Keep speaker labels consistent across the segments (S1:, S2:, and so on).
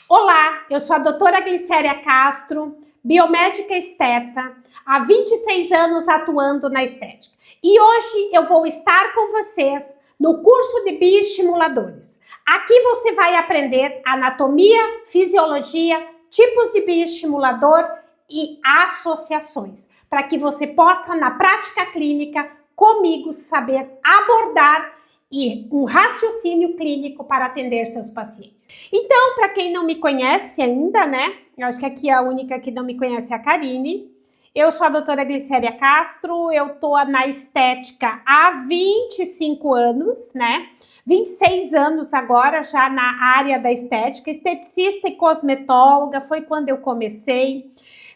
S1: Olá, eu sou a doutora Glicéria Castro, biomédica esteta, há 26 anos atuando na estética. E hoje eu vou estar com vocês no curso de bioestimuladores. Aqui você vai aprender anatomia, fisiologia, tipos de bioestimulador e associações, para que você possa, na prática clínica, comigo, saber abordar e um raciocínio clínico para atender seus pacientes. Então, para quem não me conhece ainda, né? Eu acho que aqui a única que não me conhece é a Karine. Eu sou a doutora Glicéria Castro, eu tô na estética há 25 anos, né? 26 anos agora já na área da estética, esteticista e cosmetóloga, foi quando eu comecei.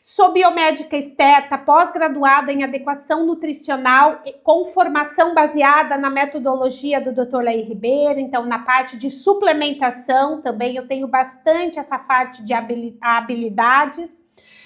S1: Sou biomédica esteta, pós-graduada em adequação nutricional, com formação baseada na metodologia do Dr. Laí Ribeiro, então na parte de suplementação também eu tenho bastante essa parte de habilidades.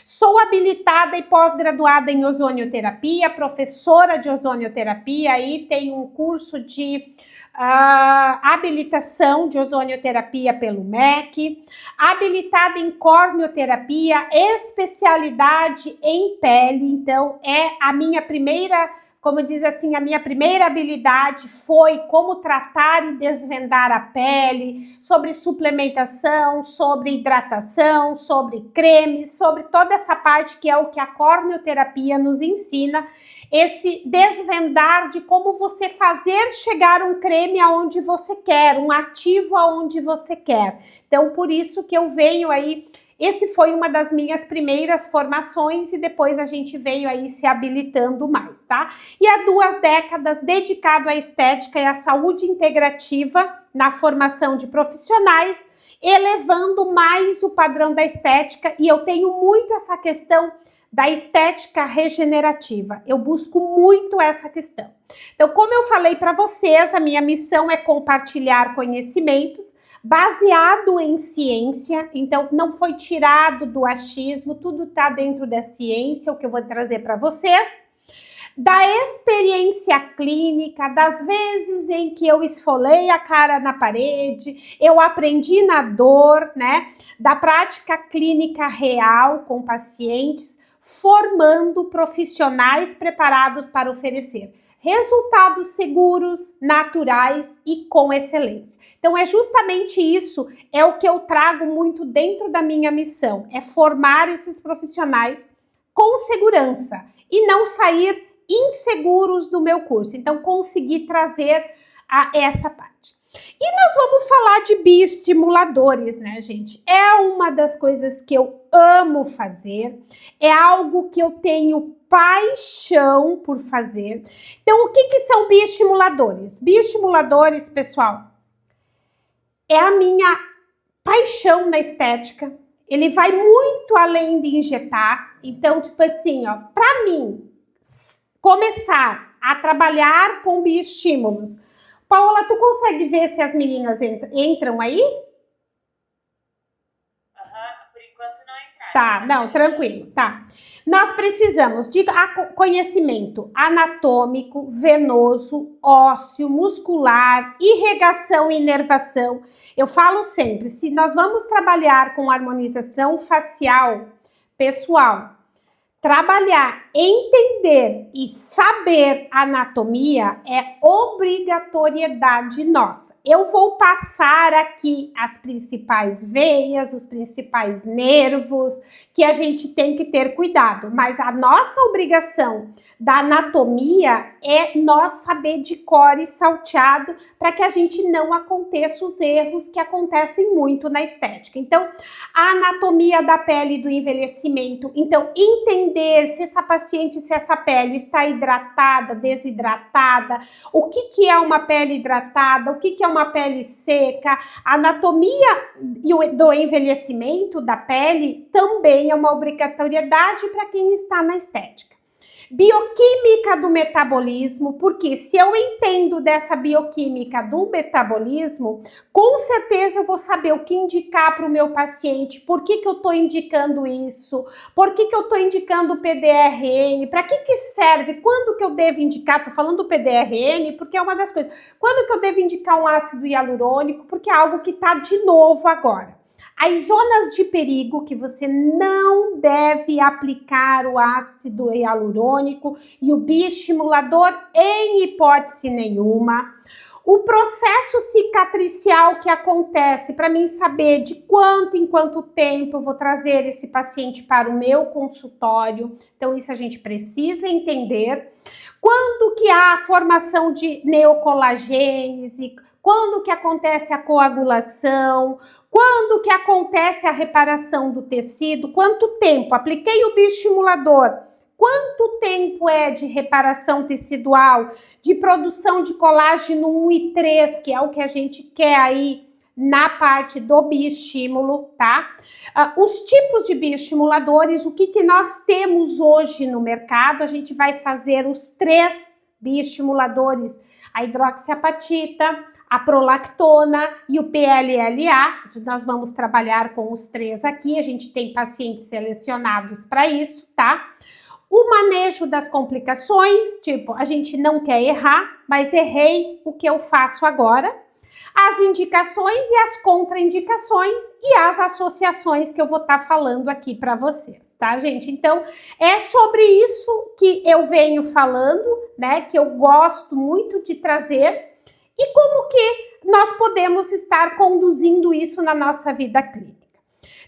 S1: Sou habilitada e pós-graduada em ozonioterapia, professora de ozonioterapia, e tenho um curso de habilitação de ozonioterapia pelo MEC, habilitada em corneoterapia, especialidade em pele. Então é a minha primeira, como diz assim, a minha primeira habilidade foi como tratar e desvendar a pele, sobre suplementação, sobre hidratação, sobre cremes, sobre toda essa parte que é o que a corneoterapia nos ensina, esse desvendar de como você fazer chegar um creme aonde você quer, um ativo aonde você quer. Então, por isso que eu venho aí. Esse foi uma das minhas primeiras formações e depois a gente veio aí se habilitando mais, tá? E há 2 décadas dedicado à estética e à saúde integrativa na formação de profissionais, elevando mais o padrão da estética, e eu tenho muito essa questão da estética regenerativa. Eu busco muito essa questão. Então, como eu falei para vocês, a minha missão é compartilhar conhecimentos baseado em ciência, então não foi tirado do achismo, tudo está dentro da ciência, o que eu vou trazer para vocês, da experiência clínica, das vezes em que eu esfolei a cara na parede, eu aprendi na dor, né, da prática clínica real com pacientes, formando profissionais preparados para oferecer resultados seguros, naturais e com excelência. Então é justamente isso, é o que eu trago muito dentro da minha missão, é formar esses profissionais com segurança e não sair inseguros do meu curso. Então conseguir trazer essa parte. E nós vamos falar de bioestimuladores, né, gente? É uma das coisas que eu amo fazer, é algo que eu tenho paixão por fazer. Então, o que são bioestimuladores? Bioestimuladores, pessoal, é a minha paixão na estética. Ele vai muito além de injetar. Então, tipo assim, ó, para mim, começar a trabalhar com bioestímulos. Paola, tu consegue ver se as meninas entram aí?
S2: Por enquanto não entraram.
S1: Tá, não, tranquilo, tá. Nós precisamos de conhecimento anatômico, venoso, ósseo, muscular, irrigação e inervação. Eu falo sempre, se nós vamos trabalhar com harmonização facial, pessoal, trabalhar, entender e saber anatomia é obrigatoriedade nossa. Eu vou passar aqui as principais veias, os principais nervos, que a gente tem que ter cuidado, mas a nossa obrigação da anatomia é nós saber de cor e salteado para que a gente não aconteça os erros que acontecem muito na estética. Então, a anatomia da pele e do envelhecimento, então entender se essa paciente, se essa pele está hidratada, desidratada, o que é uma pele hidratada, o que é uma pele seca, a anatomia do envelhecimento da pele também é uma obrigatoriedade para quem está na estética. Bioquímica do metabolismo, porque se eu entendo dessa bioquímica do metabolismo, com certeza eu vou saber o que indicar para o meu paciente, por que eu estou indicando isso, por que eu estou indicando o PDRN, para que serve, quando que eu devo indicar, estou falando do PDRN porque é uma das coisas, quando que eu devo indicar um ácido hialurônico, porque é algo que está de novo agora. As zonas de perigo que você não deve aplicar o ácido hialurônico e o bioestimulador em hipótese nenhuma. O processo cicatricial que acontece, para mim saber de quanto em quanto tempo eu vou trazer esse paciente para o meu consultório. Então, isso a gente precisa entender. Quando que há a formação de neocolagênese, quando que acontece a coagulação, quando que acontece a reparação do tecido, quanto tempo? Apliquei o bioestimulador. Quanto tempo é de reparação tecidual, de produção de colágeno 1 e 3, que é o que a gente quer aí na parte do bioestímulo, tá? Os tipos de bioestimuladores, o que nós temos hoje no mercado, a gente vai fazer os 3 bioestimuladores, a hidroxiapatita, a prolactona e o PLLA. Nós vamos trabalhar com os 3 aqui, a gente tem pacientes selecionados para isso, tá? O manejo das complicações, tipo, a gente não quer errar, mas errei, o que eu faço agora? As indicações e as contraindicações e as associações que eu vou estar falando aqui para vocês, tá, gente? Então, é sobre isso que eu venho falando, né, que eu gosto muito de trazer e como que nós podemos estar conduzindo isso na nossa vida clínica.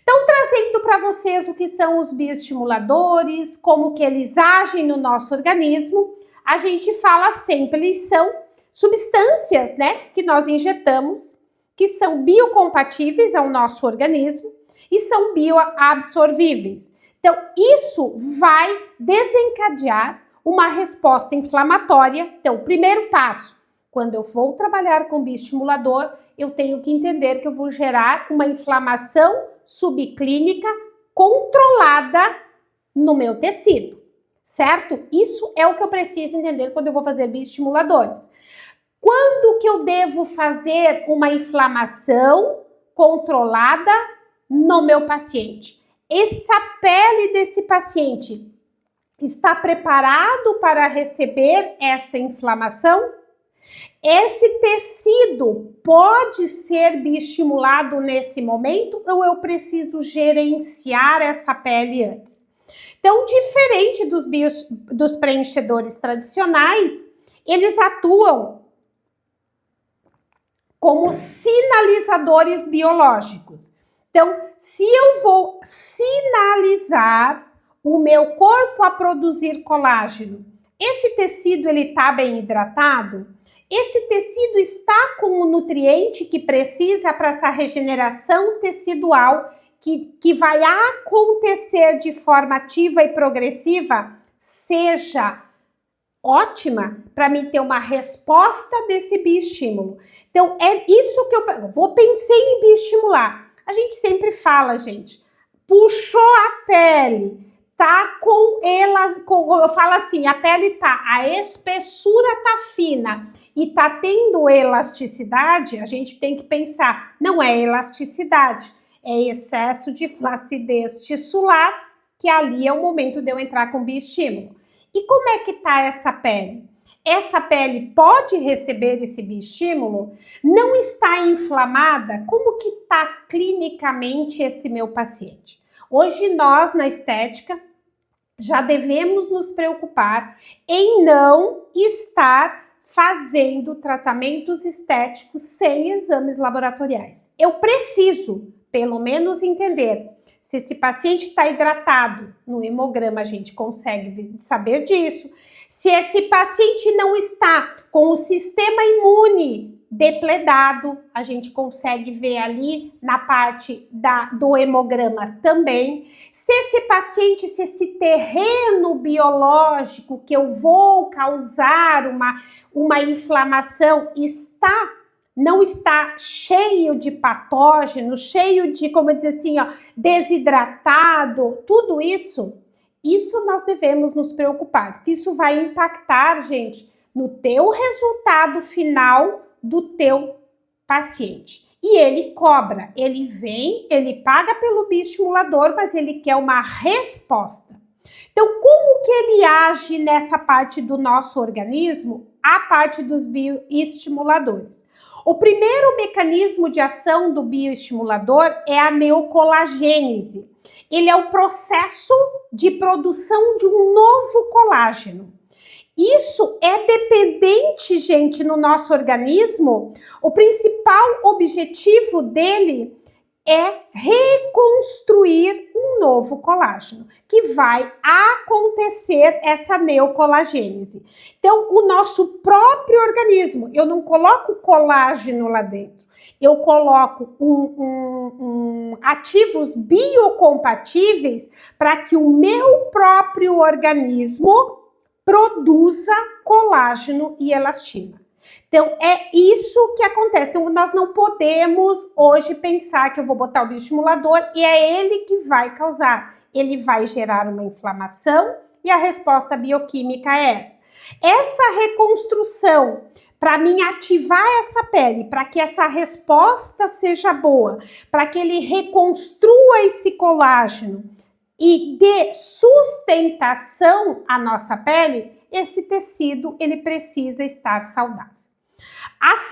S1: Então, trazendo para vocês o que são os bioestimuladores, como que eles agem no nosso organismo, a gente fala sempre, eles são substâncias, né, que nós injetamos, que são biocompatíveis ao nosso organismo e são bioabsorvíveis. Então, isso vai desencadear uma resposta inflamatória. Então, o primeiro passo, quando eu vou trabalhar com bioestimulador, eu tenho que entender que eu vou gerar uma inflamação subclínica controlada no meu tecido, certo? Isso é o que eu preciso entender quando eu vou fazer bioestimuladores. Quando que eu devo fazer uma inflamação controlada no meu paciente? Essa pele desse paciente está preparado para receber essa inflamação? Esse tecido pode ser bioestimulado nesse momento ou eu preciso gerenciar essa pele antes? Então, diferente dos preenchedores tradicionais, eles atuam como sinalizadores biológicos. Então, se eu vou sinalizar o meu corpo a produzir colágeno, esse tecido ele está bem hidratado? Esse tecido está com o nutriente que precisa para essa regeneração tecidual que vai acontecer de forma ativa e progressiva, seja ótima para mim ter uma resposta desse bioestímulo. Então, é isso que eu vou pensar em bioestimular. A gente sempre fala, gente, puxou a pele, tá com elas, eu falo assim, a pele tá, a espessura tá fina e tá tendo elasticidade, a gente tem que pensar, não é elasticidade, é excesso de flacidez tissular, que ali é o momento de eu entrar com bioestímulo. E como é que tá essa pele? Essa pele pode receber esse bioestímulo? Não está inflamada? Como que tá clinicamente esse meu paciente? Hoje nós, na estética, já devemos nos preocupar em não estar fazendo tratamentos estéticos sem exames laboratoriais. Eu preciso, pelo menos, entender se esse paciente está hidratado. No hemograma a gente consegue saber disso. Se esse paciente não está com o sistema imune depledado, a gente consegue ver ali na parte do hemograma também. Se esse paciente, se esse terreno biológico que eu vou causar uma inflamação não está cheio de patógenos, cheio de, como dizer assim, ó, desidratado, tudo isso nós devemos nos preocupar, porque isso vai impactar, gente, no teu resultado final do teu paciente. E ele cobra, ele vem, ele paga pelo bioestimulador, mas ele quer uma resposta. Então, como que ele age nessa parte do nosso organismo? A parte dos bioestimuladores. O primeiro mecanismo de ação do bioestimulador é a neocolagênese. Ele é o processo de produção de um novo colágeno. Isso é dependente, gente, no nosso organismo. O principal objetivo dele é reconstruir um novo colágeno, que vai acontecer essa neocolagênese. Então, o nosso próprio organismo, eu não coloco colágeno lá dentro, eu coloco ativos biocompatíveis para que o meu próprio organismo produza colágeno e elastina. Então, é isso que acontece. Então, nós não podemos hoje pensar que eu vou botar o bioestimulador e é ele que vai causar. Ele vai gerar uma inflamação e a resposta bioquímica é essa. Essa reconstrução, para mim ativar essa pele, para que essa resposta seja boa, para que ele reconstrua esse colágeno e dê sustentação à nossa pele, esse tecido ele precisa estar saudável.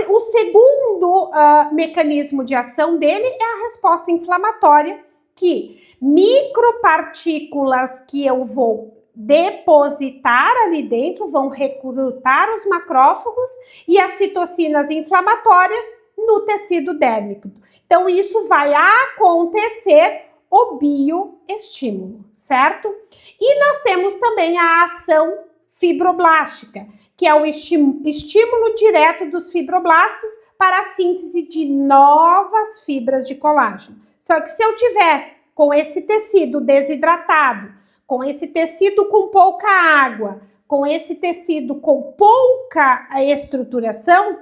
S1: O segundo mecanismo de ação dele é a resposta inflamatória, que micropartículas que eu vou depositar ali dentro vão recrutar os macrófagos e as citocinas inflamatórias no tecido dérmico. Então, isso vai acontecer o bioestímulo, certo? E nós temos também a ação fibroblástica, que é o estímulo direto dos fibroblastos para a síntese de novas fibras de colágeno. Só que se eu tiver com esse tecido desidratado, com esse tecido com pouca água, com esse tecido com pouca estruturação,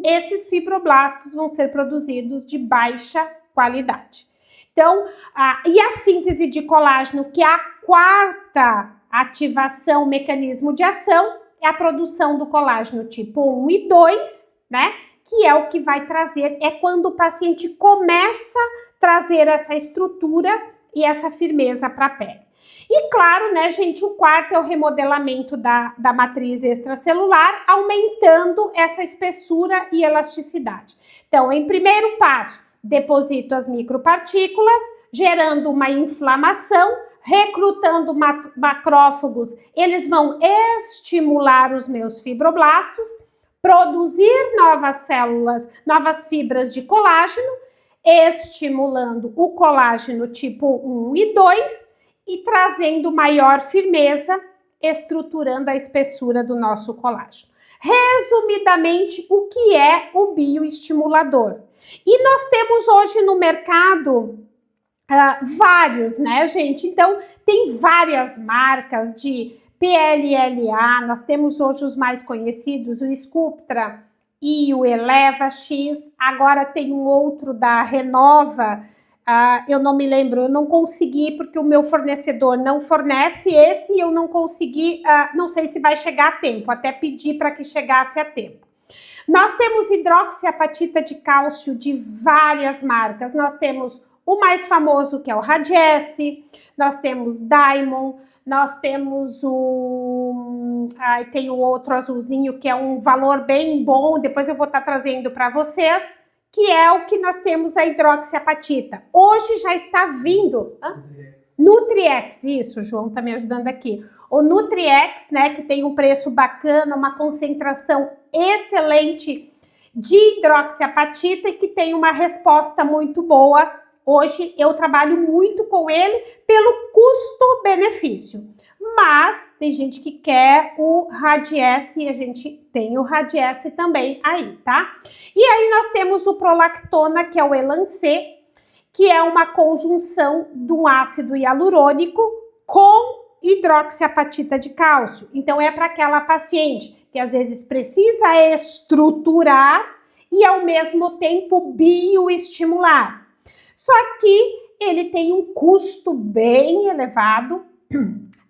S1: esses fibroblastos vão ser produzidos de baixa qualidade. Então, e a síntese de colágeno, que é a quarta ativação, mecanismo de ação, é a produção do colágeno tipo 1 e 2, né? Que é o que vai trazer, é quando o paciente começa a trazer essa estrutura e essa firmeza para a pele. E claro, né, gente, o quarto é o remodelamento da matriz extracelular, aumentando essa espessura e elasticidade. Então, em primeiro passo, deposito as micropartículas, gerando uma inflamação, recrutando macrófagos, eles vão estimular os meus fibroblastos, produzir novas células, novas fibras de colágeno, estimulando o colágeno tipo 1 e 2 e trazendo maior firmeza, estruturando a espessura do nosso colágeno. Resumidamente, o que é o bioestimulador? E nós temos hoje no mercado vários, né, gente? Então, tem várias marcas de PLLA, nós temos hoje os mais conhecidos, o Sculptra e o Eleva X, agora tem um outro da Renova, eu não me lembro, eu não consegui, porque o meu fornecedor não fornece esse e eu não consegui, não sei se vai chegar a tempo, até pedi para que chegasse a tempo. Nós temos hidroxiapatita de cálcio de várias marcas, nós temos o mais famoso, que é o Radiesse, nós temos Diamond, nós temos tem o outro azulzinho, que é um valor bem bom, depois eu vou estar trazendo para vocês, que é o que nós temos a hidroxiapatita. Hoje já está vindo... Nutriex, isso, o João está me ajudando aqui. O Nutriex, né, que tem um preço bacana, uma concentração excelente de hidroxiapatita e que tem uma resposta muito boa. Hoje eu trabalho muito com ele pelo custo-benefício, mas tem gente que quer o Radiesse e a gente tem o Radiesse também aí, tá? E aí nós temos o Prolactona, que é o Elancê, que é uma conjunção de um ácido hialurônico com hidroxiapatita de cálcio. Então é para aquela paciente que às vezes precisa estruturar e ao mesmo tempo bioestimular. Só que ele tem um custo bem elevado.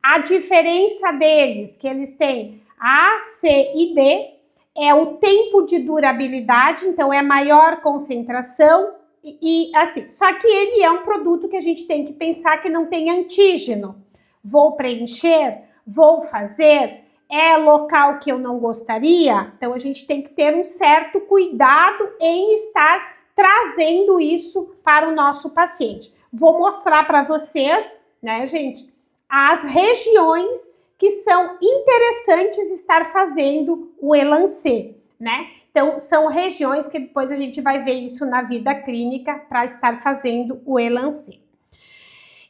S1: A diferença deles, que eles têm A, C e D, é o tempo de durabilidade, então é maior concentração e assim. Só que ele é um produto que a gente tem que pensar que não tem antígeno. Vou preencher, vou fazer, é local que eu não gostaria, então a gente tem que ter um certo cuidado em estar trazendo isso para o nosso paciente. Vou mostrar para vocês, né, gente, as regiões que são interessantes estar fazendo o Elancê, né? Então, são regiões que depois a gente vai ver isso na vida clínica para estar fazendo o Elancê.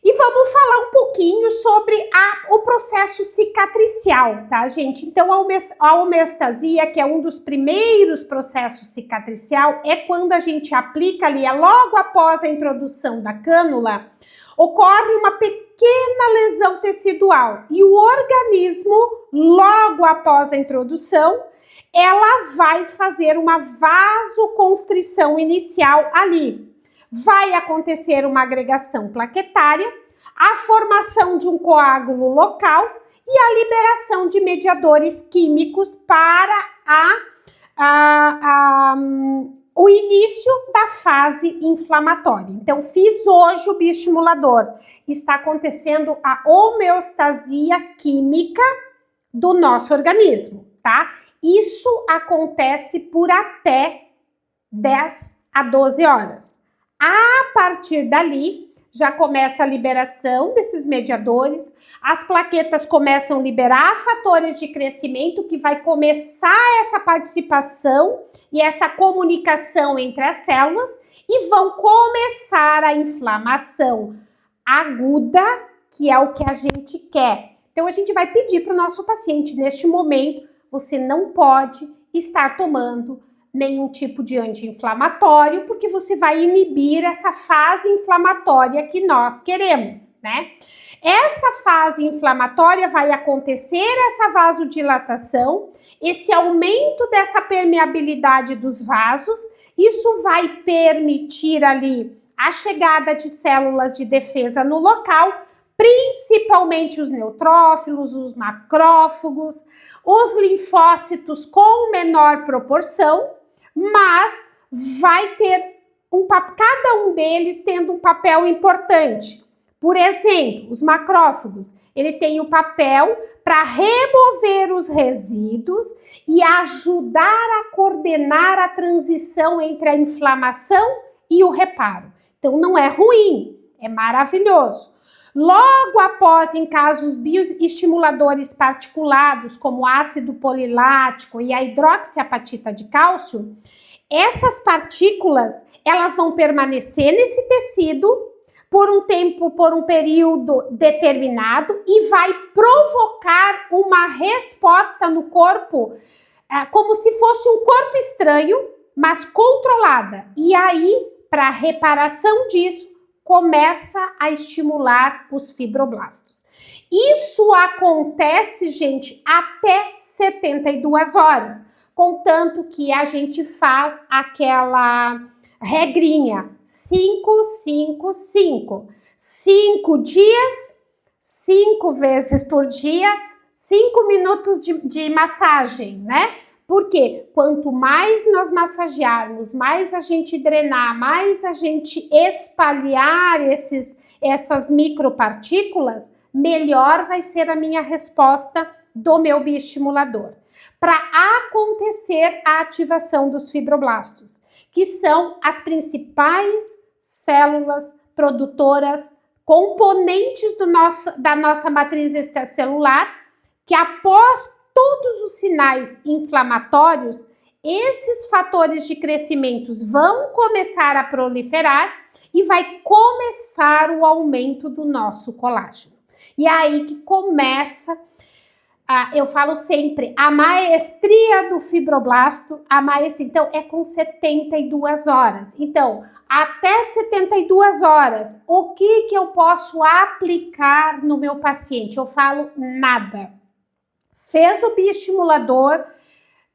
S1: E vamos falar um pouquinho sobre o processo cicatricial, tá, gente? Então, a homeostasia, que é um dos primeiros processos cicatricial, é quando a gente aplica ali, logo após a introdução da cânula, ocorre uma pequena lesão tecidual e o organismo, logo após a introdução, ela vai fazer uma vasoconstrição inicial ali. Vai acontecer uma agregação plaquetária, a formação de um coágulo local e a liberação de mediadores químicos para o início da fase inflamatória. Então, fiz hoje o bioestimulador. Está acontecendo a homeostasia química do nosso organismo, tá? Isso acontece por até 10 a 12 horas. A partir dali, já começa a liberação desses mediadores, as plaquetas começam a liberar fatores de crescimento que vai começar essa participação e essa comunicação entre as células e vão começar a inflamação aguda, que é o que a gente quer. Então, a gente vai pedir para o nosso paciente, neste momento, você não pode estar tomando nenhum tipo de anti-inflamatório, porque você vai inibir essa fase inflamatória que nós queremos, né? Essa fase inflamatória vai acontecer, essa vasodilatação, esse aumento dessa permeabilidade dos vasos, isso vai permitir ali a chegada de células de defesa no local, principalmente os neutrófilos, os macrófagos, os linfócitos com menor proporção, mas vai ter cada um deles tendo um papel importante. Por exemplo, os macrófagos, ele tem o papel para remover os resíduos e ajudar a coordenar a transição entre a inflamação e o reparo. Então, não é ruim, é maravilhoso. Logo após, em casos bioestimuladores particulados, como ácido polilático e a hidroxiapatita de cálcio, essas partículas, elas vão permanecer nesse tecido por um tempo, por um período determinado e vai provocar uma resposta no corpo, como se fosse um corpo estranho, mas controlada. E aí, para reparação disso, começa a estimular os fibroblastos. Isso acontece, gente, até 72 horas, contanto que a gente faz aquela regrinha 5, 5, 5. 5 dias, 5 vezes por dia, 5 minutos de massagem, né? Porque quanto mais nós massagearmos, mais a gente drenar, mais a gente espalhar essas micropartículas, melhor vai ser a minha resposta do meu bioestimulador. Para acontecer a ativação dos fibroblastos, que são as principais células produtoras, componentes da nossa matriz extracelular, que após todos os sinais inflamatórios, esses fatores de crescimento vão começar a proliferar e vai começar o aumento do nosso colágeno. E é aí que começa, eu falo sempre, a maestria do fibroblasto, então, é com 72 horas. Então, até 72 horas, o que eu posso aplicar no meu paciente? Eu falo nada. Fez o bioestimulador,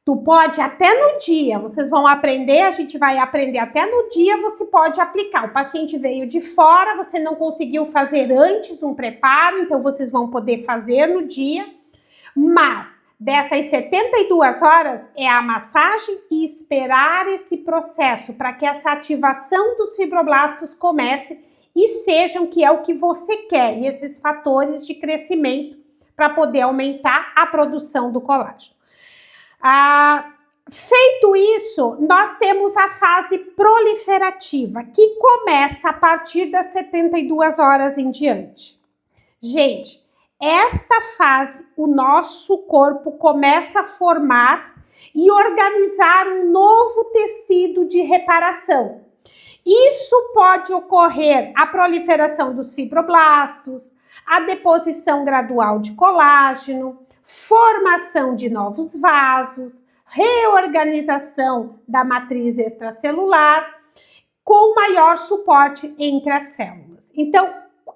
S1: tu pode até no dia, vocês vão aprender, a gente vai aprender até no dia, você pode aplicar. O paciente veio de fora, você não conseguiu fazer antes um preparo, então vocês vão poder fazer no dia, mas dessas 72 horas é a massagem e esperar esse processo para que essa ativação dos fibroblastos comece e sejam que é o que você quer, e esses fatores de crescimento para poder aumentar a produção do colágeno. Feito isso, nós temos a fase proliferativa, que começa a partir das 72 horas em diante. Gente, esta fase, o nosso corpo começa a formar e organizar um novo tecido de reparação. Isso pode ocorrer a proliferação dos fibroblastos, a deposição gradual de colágeno, formação de novos vasos, reorganização da matriz extracelular, com maior suporte entre as células. Então,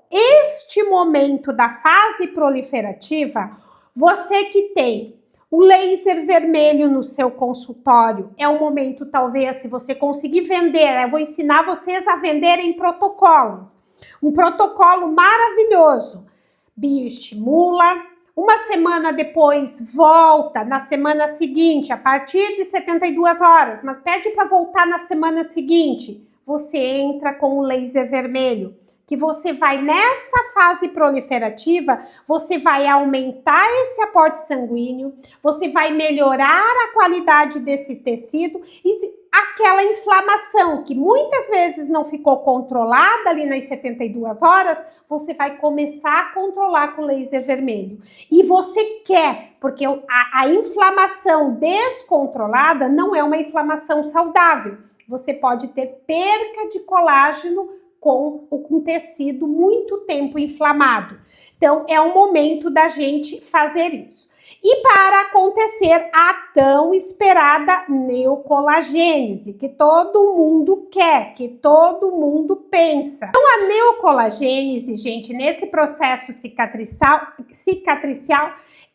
S1: este momento da fase proliferativa, você que tem o laser vermelho no seu consultório, é um momento, talvez, se você conseguir vender, eu vou ensinar vocês a venderem protocolos. Um protocolo maravilhoso. Bioestimula, uma semana depois volta, na semana seguinte, a partir de 72 horas, mas pede para voltar na semana seguinte, você entra com o laser vermelho, que você vai nessa fase proliferativa, você vai aumentar esse aporte sanguíneo, você vai melhorar a qualidade desse tecido e aquela inflamação que muitas vezes não ficou controlada ali nas 72 horas, você vai começar a controlar com o laser vermelho. E você quer, porque a inflamação descontrolada não é uma inflamação saudável. Você pode ter perca de colágeno com um tecido muito tempo inflamado. Então, é o momento da gente fazer isso. E para acontecer a tão esperada neocolagênese, que todo mundo quer, que todo mundo pensa. Então, a neocolagênese, gente, nesse processo cicatricial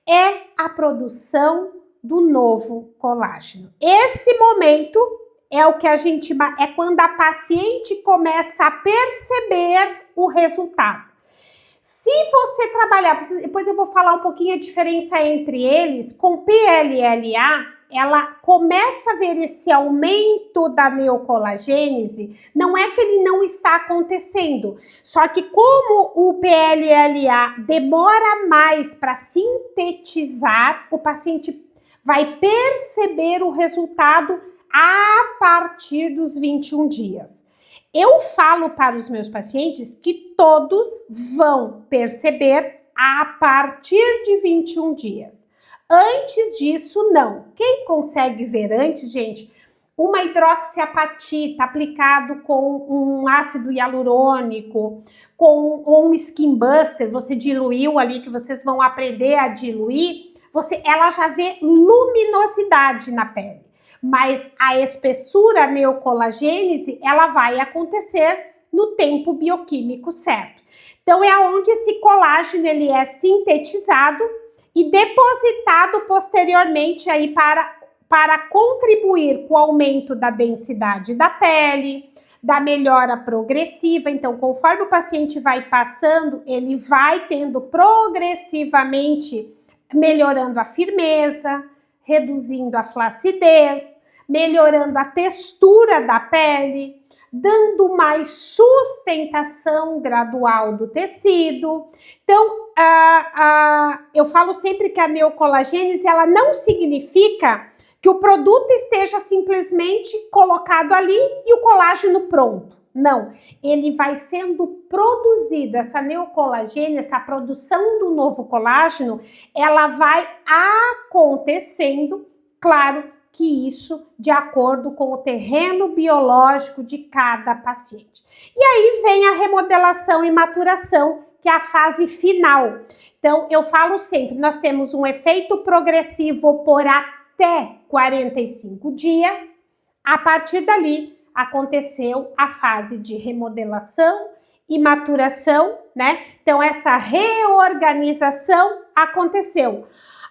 S1: é a produção do novo colágeno. Esse momento é o que a gente... é quando a paciente começa a perceber o resultado. Se você trabalhar, depois eu vou falar um pouquinho a diferença entre eles, com PLLA, ela começa a ver esse aumento da neocolagênese, não é que ele não está acontecendo, só que como o PLLA demora mais para sintetizar, o paciente vai perceber o resultado a partir dos 21 dias. Eu falo para os meus pacientes que todos vão perceber a partir de 21 dias. Antes disso, não. Quem consegue ver antes, gente, uma hidroxiapatita aplicado com um ácido hialurônico, com um skin buster, você diluiu ali, que vocês vão aprender a diluir, ela já vê luminosidade na pele. Mas a espessura neocolagênese, ela vai acontecer no tempo bioquímico certo. Então, é onde esse colágeno ele é sintetizado e depositado posteriormente aí para contribuir com o aumento da densidade da pele, da melhora progressiva. Então, conforme o paciente vai passando, ele vai tendo progressivamente melhorando a firmeza, reduzindo a flacidez, melhorando a textura da pele, dando mais sustentação gradual do tecido. Então, eu falo sempre que a neocolagênese, ela não significa que o produto esteja simplesmente colocado ali e o colágeno pronto. Não, ele vai sendo produzido, essa neocolagênese, essa produção do novo colágeno, ela vai acontecendo, claro que isso de acordo com o terreno biológico de cada paciente. E aí vem a remodelação e maturação, que é a fase final. Então, eu falo sempre, nós temos um efeito progressivo por até 45 dias, a partir dali, aconteceu a fase de remodelação e maturação, né? Então, essa reorganização aconteceu.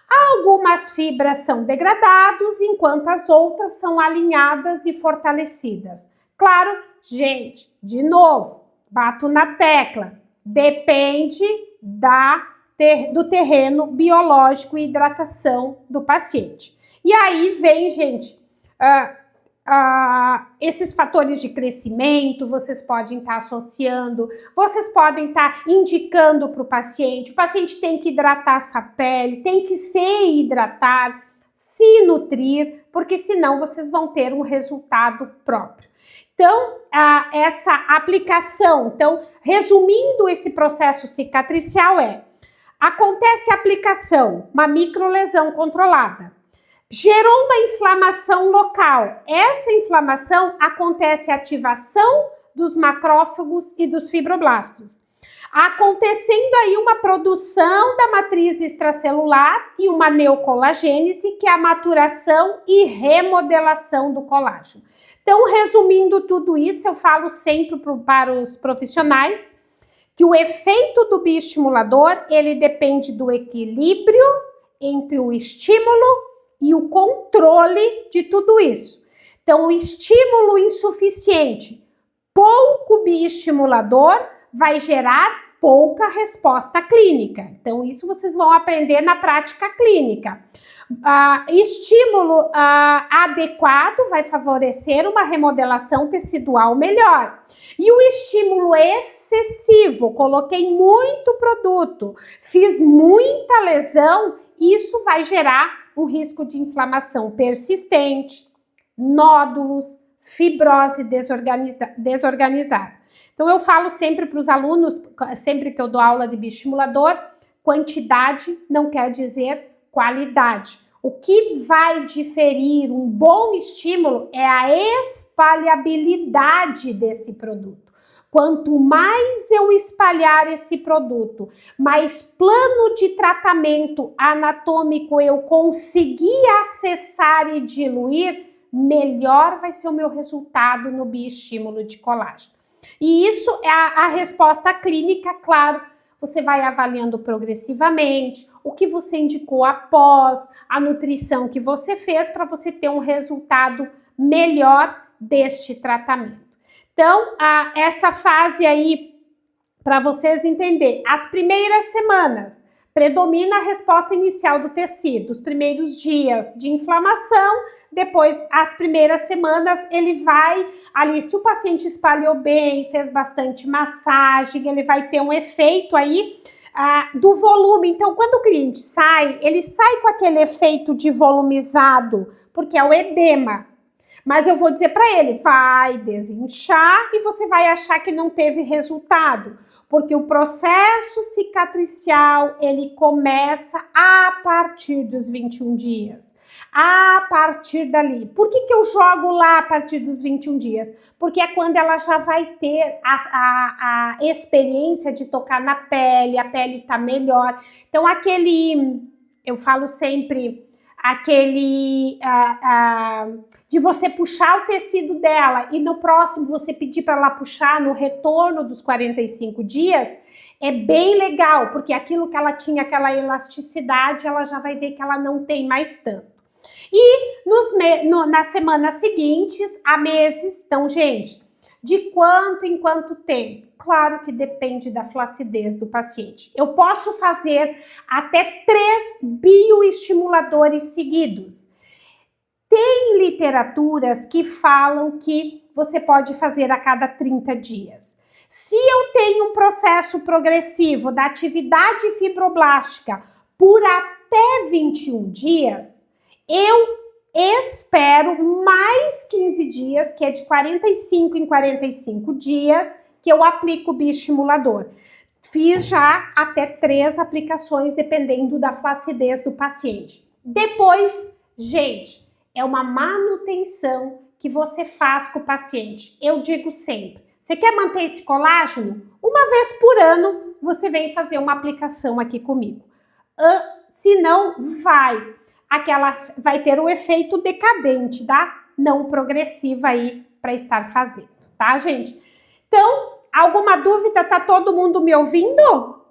S1: Algumas fibras são degradadas, enquanto as outras são alinhadas e fortalecidas. Claro, gente, de novo, bato na tecla, depende do terreno biológico e hidratação do paciente. E aí vem, gente, esses fatores de crescimento, vocês podem estar associando, vocês podem estar indicando para o paciente tem que hidratar essa pele, tem que se hidratar, se nutrir, porque senão vocês vão ter um resultado próprio. Então, essa aplicação, então, resumindo esse processo cicatricial acontece a aplicação, uma microlesão controlada, gerou uma inflamação local. Essa inflamação acontece a ativação dos macrófagos e dos fibroblastos, acontecendo aí uma produção da matriz extracelular e uma neocolagênese, que é a maturação e remodelação do colágeno. Então, resumindo tudo isso, eu falo sempre para os profissionais que o efeito do bioestimulador, ele depende do equilíbrio entre o estímulo e o controle de tudo isso. Então, o estímulo insuficiente, pouco bioestimulador, vai gerar pouca resposta clínica. Então, isso vocês vão aprender na prática clínica. Estímulo adequado vai favorecer uma remodelação tecidual melhor. E o estímulo excessivo, coloquei muito produto, fiz muita lesão, isso vai gerar um risco de inflamação persistente, nódulos, fibrose desorganizada. Então, eu falo sempre para os alunos, sempre que eu dou aula de bioestimulador, quantidade não quer dizer qualidade. O que vai diferir um bom estímulo é a espalhabilidade desse produto. Quanto mais eu espalhar esse produto, mais plano de tratamento anatômico eu conseguir acessar e diluir, melhor vai ser o meu resultado no bioestímulo de colágeno. E isso é a resposta clínica, claro. Você vai avaliando progressivamente o que você indicou após, a nutrição que você fez para você ter um resultado melhor deste tratamento. Então, essa fase aí, para vocês entenderem, as primeiras semanas predomina a resposta inicial do tecido, os primeiros dias de inflamação, depois as primeiras semanas ele vai ali, se o paciente espalhou bem, fez bastante massagem, ele vai ter um efeito aí do volume. Então, quando o cliente sai, ele sai com aquele efeito de volumizado, porque é o edema. Mas eu vou dizer para ele, vai desinchar e você vai achar que não teve resultado, porque o processo cicatricial, ele começa a partir dos 21 dias, a partir dali. Por que eu jogo lá a partir dos 21 dias? Porque é quando ela já vai ter a experiência de tocar na pele, a pele tá melhor. Então, eu falo sempre, de você puxar o tecido dela e no próximo você pedir para ela puxar no retorno dos 45 dias, é bem legal, porque aquilo que ela tinha, aquela elasticidade, ela já vai ver que ela não tem mais tanto. E nas semanas seguintes, há meses, então, gente, de quanto em quanto tempo? Claro que depende da flacidez do paciente. Eu posso fazer até 3 bioestimuladores seguidos. Tem literaturas que falam que você pode fazer a cada 30 dias. Se eu tenho um processo progressivo da atividade fibroblástica por até 21 dias, eu espero mais 15 dias, que é de 45 em 45 dias, que eu aplico o bioestimulador. Fiz já até 3 aplicações, dependendo da flacidez do paciente. Depois, gente, é uma manutenção que você faz com o paciente. Eu digo sempre, você quer manter esse colágeno? Uma vez por ano, você vem fazer uma aplicação aqui comigo. Senão, vai ter o efeito decadente, da não progressiva aí para estar fazendo, tá, gente? Então, alguma dúvida? Tá todo mundo me ouvindo?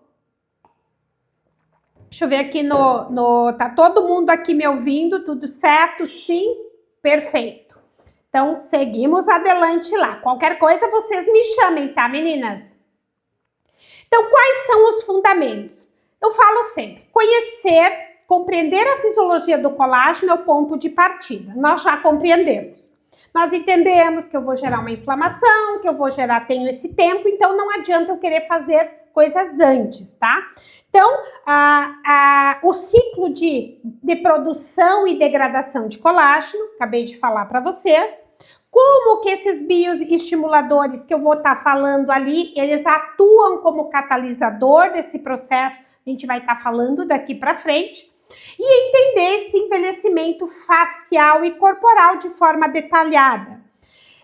S1: Deixa eu ver aqui tá todo mundo aqui me ouvindo? Tudo certo? Sim? Perfeito. Então, seguimos adelante lá. Qualquer coisa, vocês me chamem, tá, meninas? Então, quais são os fundamentos? Eu falo sempre, compreender a fisiologia do colágeno é o ponto de partida. Nós já compreendemos. Nós entendemos que eu vou gerar uma inflamação, que eu vou gerar, tenho esse tempo, então não adianta eu querer fazer coisas antes, tá? Então, o ciclo de produção e degradação de colágeno, acabei de falar para vocês, como que esses bioestimuladores que eu vou estar falando ali, eles atuam como catalisador desse processo, a gente vai estar falando daqui para frente, e entender esse envelhecimento facial e corporal de forma detalhada.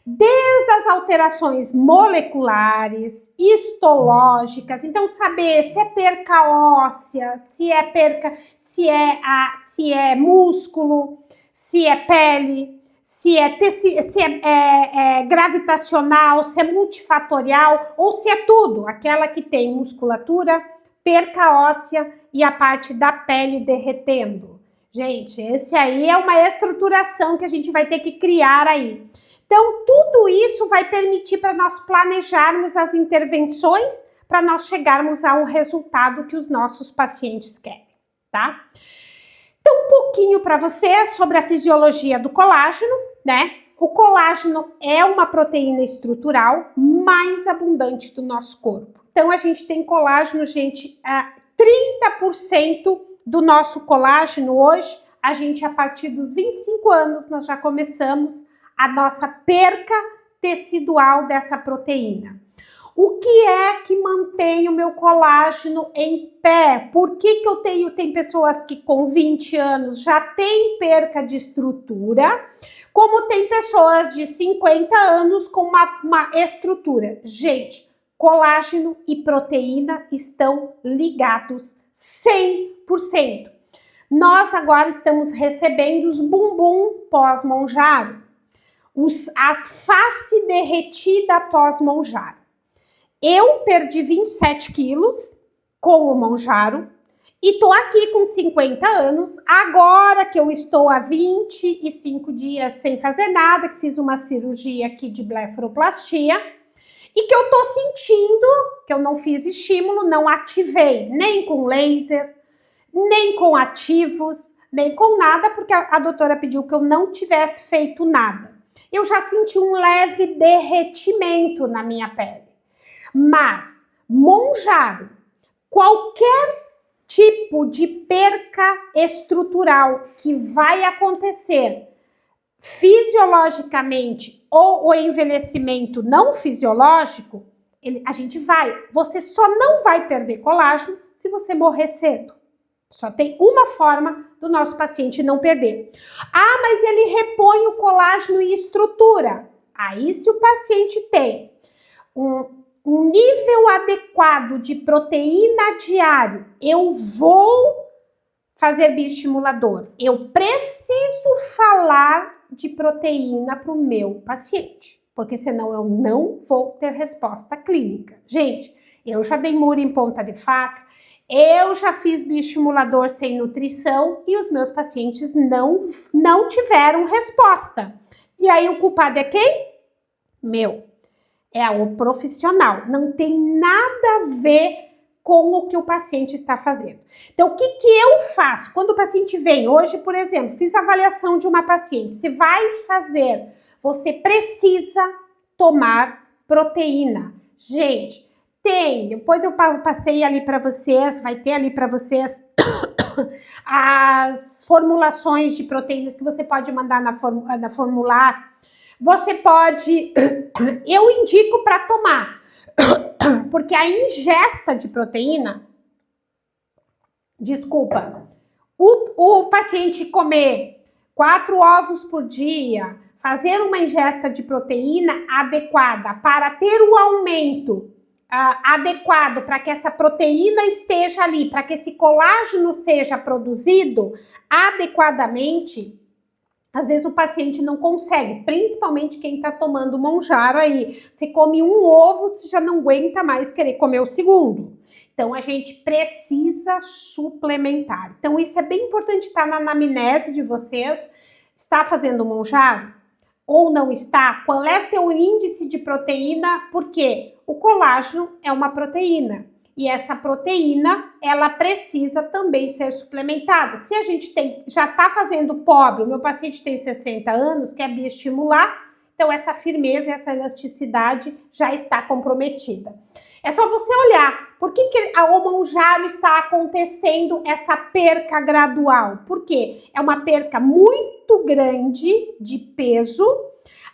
S1: Desde as alterações moleculares, histológicas, então saber se é perca óssea, se é músculo, se é pele, se é gravitacional, se é multifatorial ou se é tudo, aquela que tem musculatura, perca óssea e a parte da pele derretendo. Gente, esse aí é uma estruturação que a gente vai ter que criar aí. Então, tudo isso vai permitir para nós planejarmos as intervenções para nós chegarmos a um resultado que os nossos pacientes querem, tá? Então, um pouquinho para você sobre a fisiologia do colágeno, né? O colágeno é uma proteína estrutural mais abundante do nosso corpo. Então, a gente tem colágeno, gente, 30% do nosso colágeno hoje, a gente, a partir dos 25 anos, nós já começamos a nossa perca tecidual dessa proteína. O que é que mantém o meu colágeno em pé? Por que eu tem pessoas que com 20 anos já têm perca de estrutura, como tem pessoas de 50 anos com uma estrutura? Gente, colágeno e proteína estão ligados 100%. Nós agora estamos recebendo os bumbum pós-Monjaro. As face derretida após Monjaro. Eu perdi 27 quilos com o Monjaro e tô aqui com 50 anos, agora que eu estou há 25 dias sem fazer nada, que fiz uma cirurgia aqui de blefaroplastia e que eu tô sentindo que eu não fiz estímulo, não ativei nem com laser, nem com ativos, nem com nada, porque a doutora pediu que eu não tivesse feito nada. Eu já senti um leve derretimento na minha pele. Mas, Monjaro, qualquer tipo de perca estrutural que vai acontecer fisiologicamente ou o envelhecimento não fisiológico, você só não vai perder colágeno se você morrer cedo. Só tem uma forma do nosso paciente não perder. Ah, mas ele repõe o colágeno e estrutura. Aí, se o paciente tem um nível adequado de proteína diário, eu vou fazer bioestimulador. Eu preciso falar de proteína para o meu paciente, porque senão eu não vou ter resposta clínica. Gente, eu já dei muro em ponta de faca, eu já fiz bioestimulador sem nutrição e os meus pacientes não tiveram resposta. E aí o culpado é quem? É o profissional. Não tem nada a ver com o que o paciente está fazendo. Então, o que eu faço? Quando o paciente vem, hoje, por exemplo, fiz avaliação de uma paciente, você precisa tomar proteína. Gente, depois eu passei ali para vocês, vai ter ali para vocês as formulações de proteínas que você pode mandar na formular. Você pode, eu indico para tomar, porque a ingesta de proteína, o paciente comer 4 ovos por dia, fazer uma ingesta de proteína adequada para ter o aumento adequado para que essa proteína esteja ali, para que esse colágeno seja produzido adequadamente, às vezes o paciente não consegue, principalmente quem está tomando Monjaro aí. Você come um ovo, você já não aguenta mais querer comer o segundo. Então, a gente precisa suplementar. Então, isso é bem importante estar na anamnese de vocês. Está fazendo Monjaro? Ou não está? Qual é o teu índice de proteína? Porque o colágeno é uma proteína. E essa proteína, ela precisa também ser suplementada. Se a gente já está fazendo pobre, o meu paciente tem 60 anos, quer bioestimular, então essa firmeza e essa elasticidade já está comprometida. É só você olhar, por que o Monjaro está acontecendo essa perca gradual? Porque é uma perca muito grande de peso,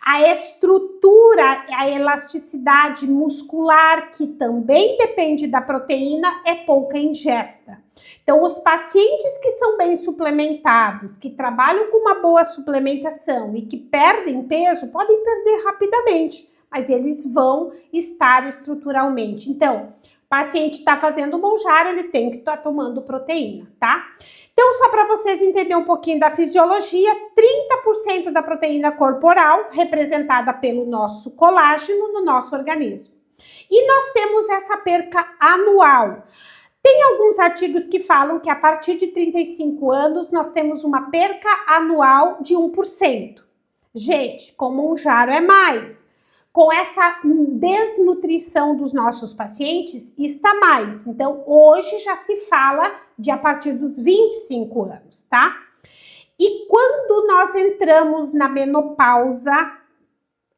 S1: a estrutura, a elasticidade muscular, que também depende da proteína, é pouca ingesta. Então, os pacientes que são bem suplementados, que trabalham com uma boa suplementação e que perdem peso, podem perder rapidamente, mas eles vão estar estruturalmente. Então, o paciente está fazendo Monjaro, ele tem que estar tomando proteína, tá? Então, só para vocês entenderem um pouquinho da fisiologia, 30% da proteína corporal representada pelo nosso colágeno no nosso organismo. E nós temos essa perca anual. Tem alguns artigos que falam que a partir de 35 anos nós temos uma perca anual de 1%. Gente, com Monjaro é mais. Com essa desnutrição dos nossos pacientes, está mais. Então, hoje já se fala de a partir dos 25 anos, tá? E quando nós entramos na menopausa,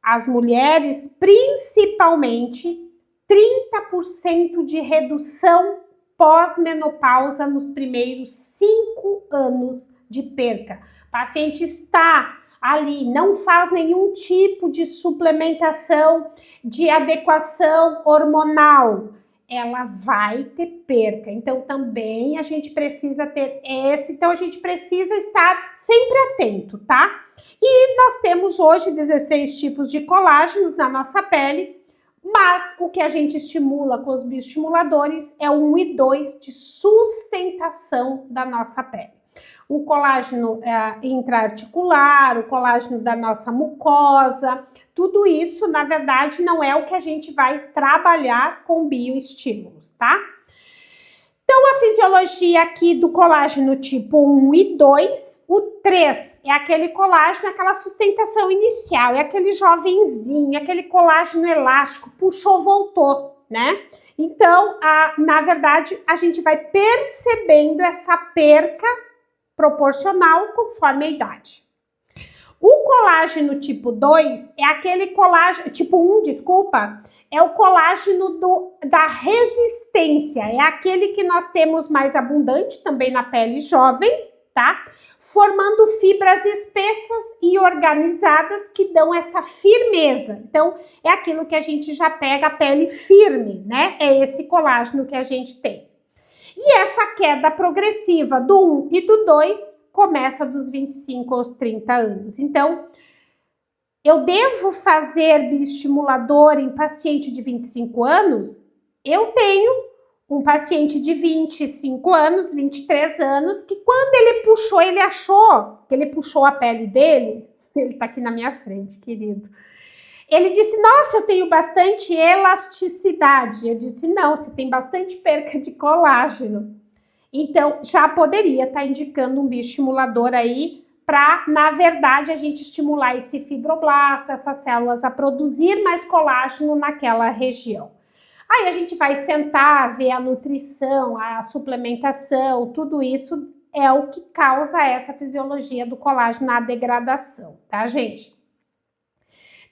S1: as mulheres, principalmente, 30% de redução pós-menopausa nos primeiros 5 anos de perca. O paciente está ali, não faz nenhum tipo de suplementação, de adequação hormonal, ela vai ter perca. Então, também a gente precisa ter então a gente precisa estar sempre atento, tá? E nós temos hoje 16 tipos de colágenos na nossa pele, mas o que a gente estimula com os bioestimuladores é o 1 e 2 de sustentação da nossa pele. O colágeno intraarticular, o colágeno da nossa mucosa, tudo isso, na verdade, não é o que a gente vai trabalhar com bioestímulos, tá? Então, a fisiologia aqui do colágeno tipo 1 e 2, o 3 é aquele colágeno, aquela sustentação inicial, é aquele jovenzinho, aquele colágeno elástico, puxou, voltou, né? Então, na verdade, a gente vai percebendo essa perca proporcional conforme a idade. O colágeno tipo 2 é aquele colágeno, tipo 1, desculpa, é o colágeno da resistência, é aquele que nós temos mais abundante também na pele jovem, tá? Formando fibras espessas e organizadas que dão essa firmeza. Então, é aquilo que a gente já pega a pele firme, né? É esse colágeno que a gente tem. E essa queda progressiva do 1 e do 2 começa dos 25 aos 30 anos. Então, eu devo fazer bioestimulador em paciente de 25 anos? Eu tenho um paciente de 25 anos, 23 anos, que quando ele puxou, ele achou que ele puxou a pele dele, ele tá aqui na minha frente, querido. Ele disse, nossa, eu tenho bastante elasticidade. Eu disse, não, você tem bastante perca de colágeno. Então, já poderia estar indicando um bioestimulador aí para, na verdade, a gente estimular esse fibroblasto, essas células a produzir mais colágeno naquela região. Aí a gente vai sentar, ver a nutrição, a suplementação, tudo isso é o que causa essa fisiologia do colágeno na degradação, tá, gente?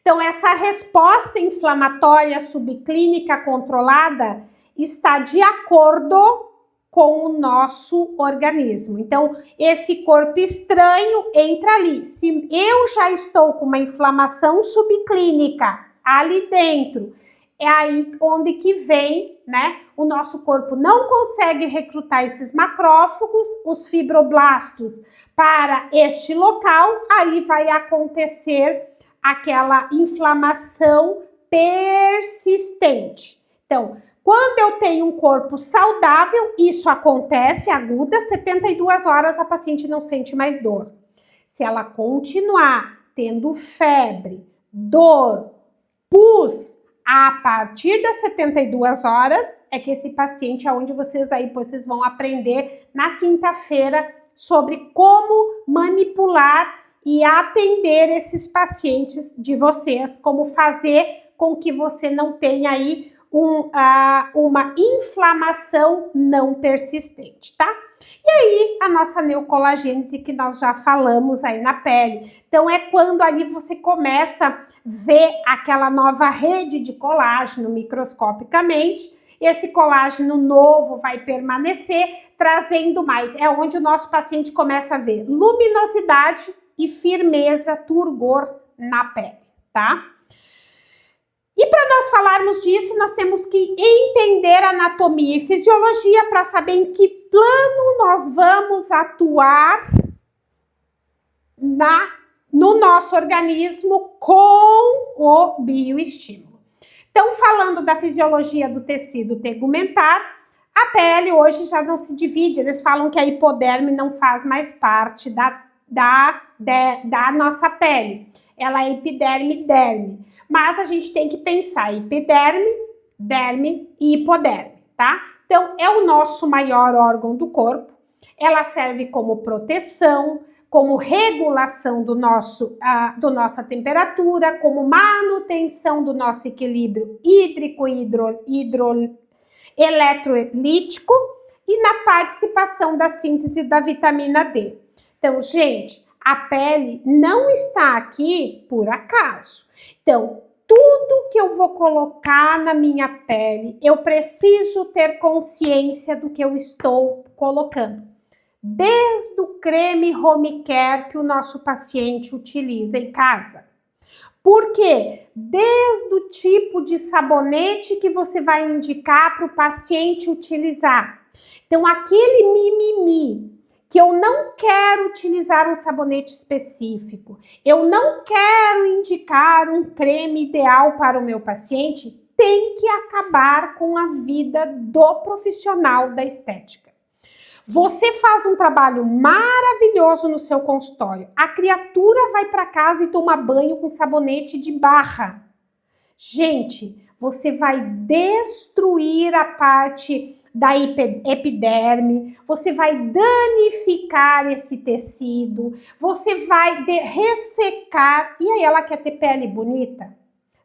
S1: Então, essa resposta inflamatória subclínica controlada está de acordo com o nosso organismo. Então, esse corpo estranho entra ali. Se eu já estou com uma inflamação subclínica ali dentro, é aí onde que vem, né? O nosso corpo não consegue recrutar esses macrófagos, os fibroblastos para este local, aí vai acontecer aquela inflamação persistente. Então, quando eu tenho um corpo saudável, isso acontece aguda, 72 horas a paciente não sente mais dor. Se ela continuar tendo febre, dor, pus, a partir das 72 horas, é que esse paciente, aonde vocês vão aprender na quinta-feira sobre como manipular e atender esses pacientes de vocês, como fazer com que você não tenha aí uma inflamação não persistente, tá? E aí, a nossa neocolagênese que nós já falamos aí na pele. Então, é quando ali você começa a ver aquela nova rede de colágeno microscopicamente. Esse colágeno novo vai permanecer, trazendo mais. É onde o nosso paciente começa a ver luminosidade e firmeza, turgor na pele, tá? E para nós falarmos disso, nós temos que entender anatomia e fisiologia para saber em que plano nós vamos atuar no nosso organismo com o bioestímulo. Então, falando da fisiologia do tecido tegumentar, a pele hoje já não se divide. Eles falam que a hipoderme não faz mais parte da nossa pele. Ela é epiderme, derme. Mas a gente tem que pensar epiderme, derme e hipoderme, tá? Então, é o nosso maior órgão do corpo. Ela serve como proteção, como regulação da nossa temperatura, como manutenção do nosso equilíbrio hídrico e eletrolítico e na participação da síntese da vitamina D. Então, gente, a pele não está aqui por acaso. Então, tudo que eu vou colocar na minha pele, eu preciso ter consciência do que eu estou colocando. Desde o creme home care que o nosso paciente utiliza em casa. Por quê? Desde o tipo de sabonete que você vai indicar para o paciente utilizar. Então, aquele mimimi que eu não quero utilizar um sabonete específico, eu não quero indicar um creme ideal para o meu paciente, tem que acabar com a vida do profissional da estética. Você faz um trabalho maravilhoso no seu consultório, a criatura vai para casa e toma banho com sabonete de barra. Gente, você vai destruir a parte da epiderme, você vai danificar esse tecido, você vai ressecar, e aí ela quer ter pele bonita?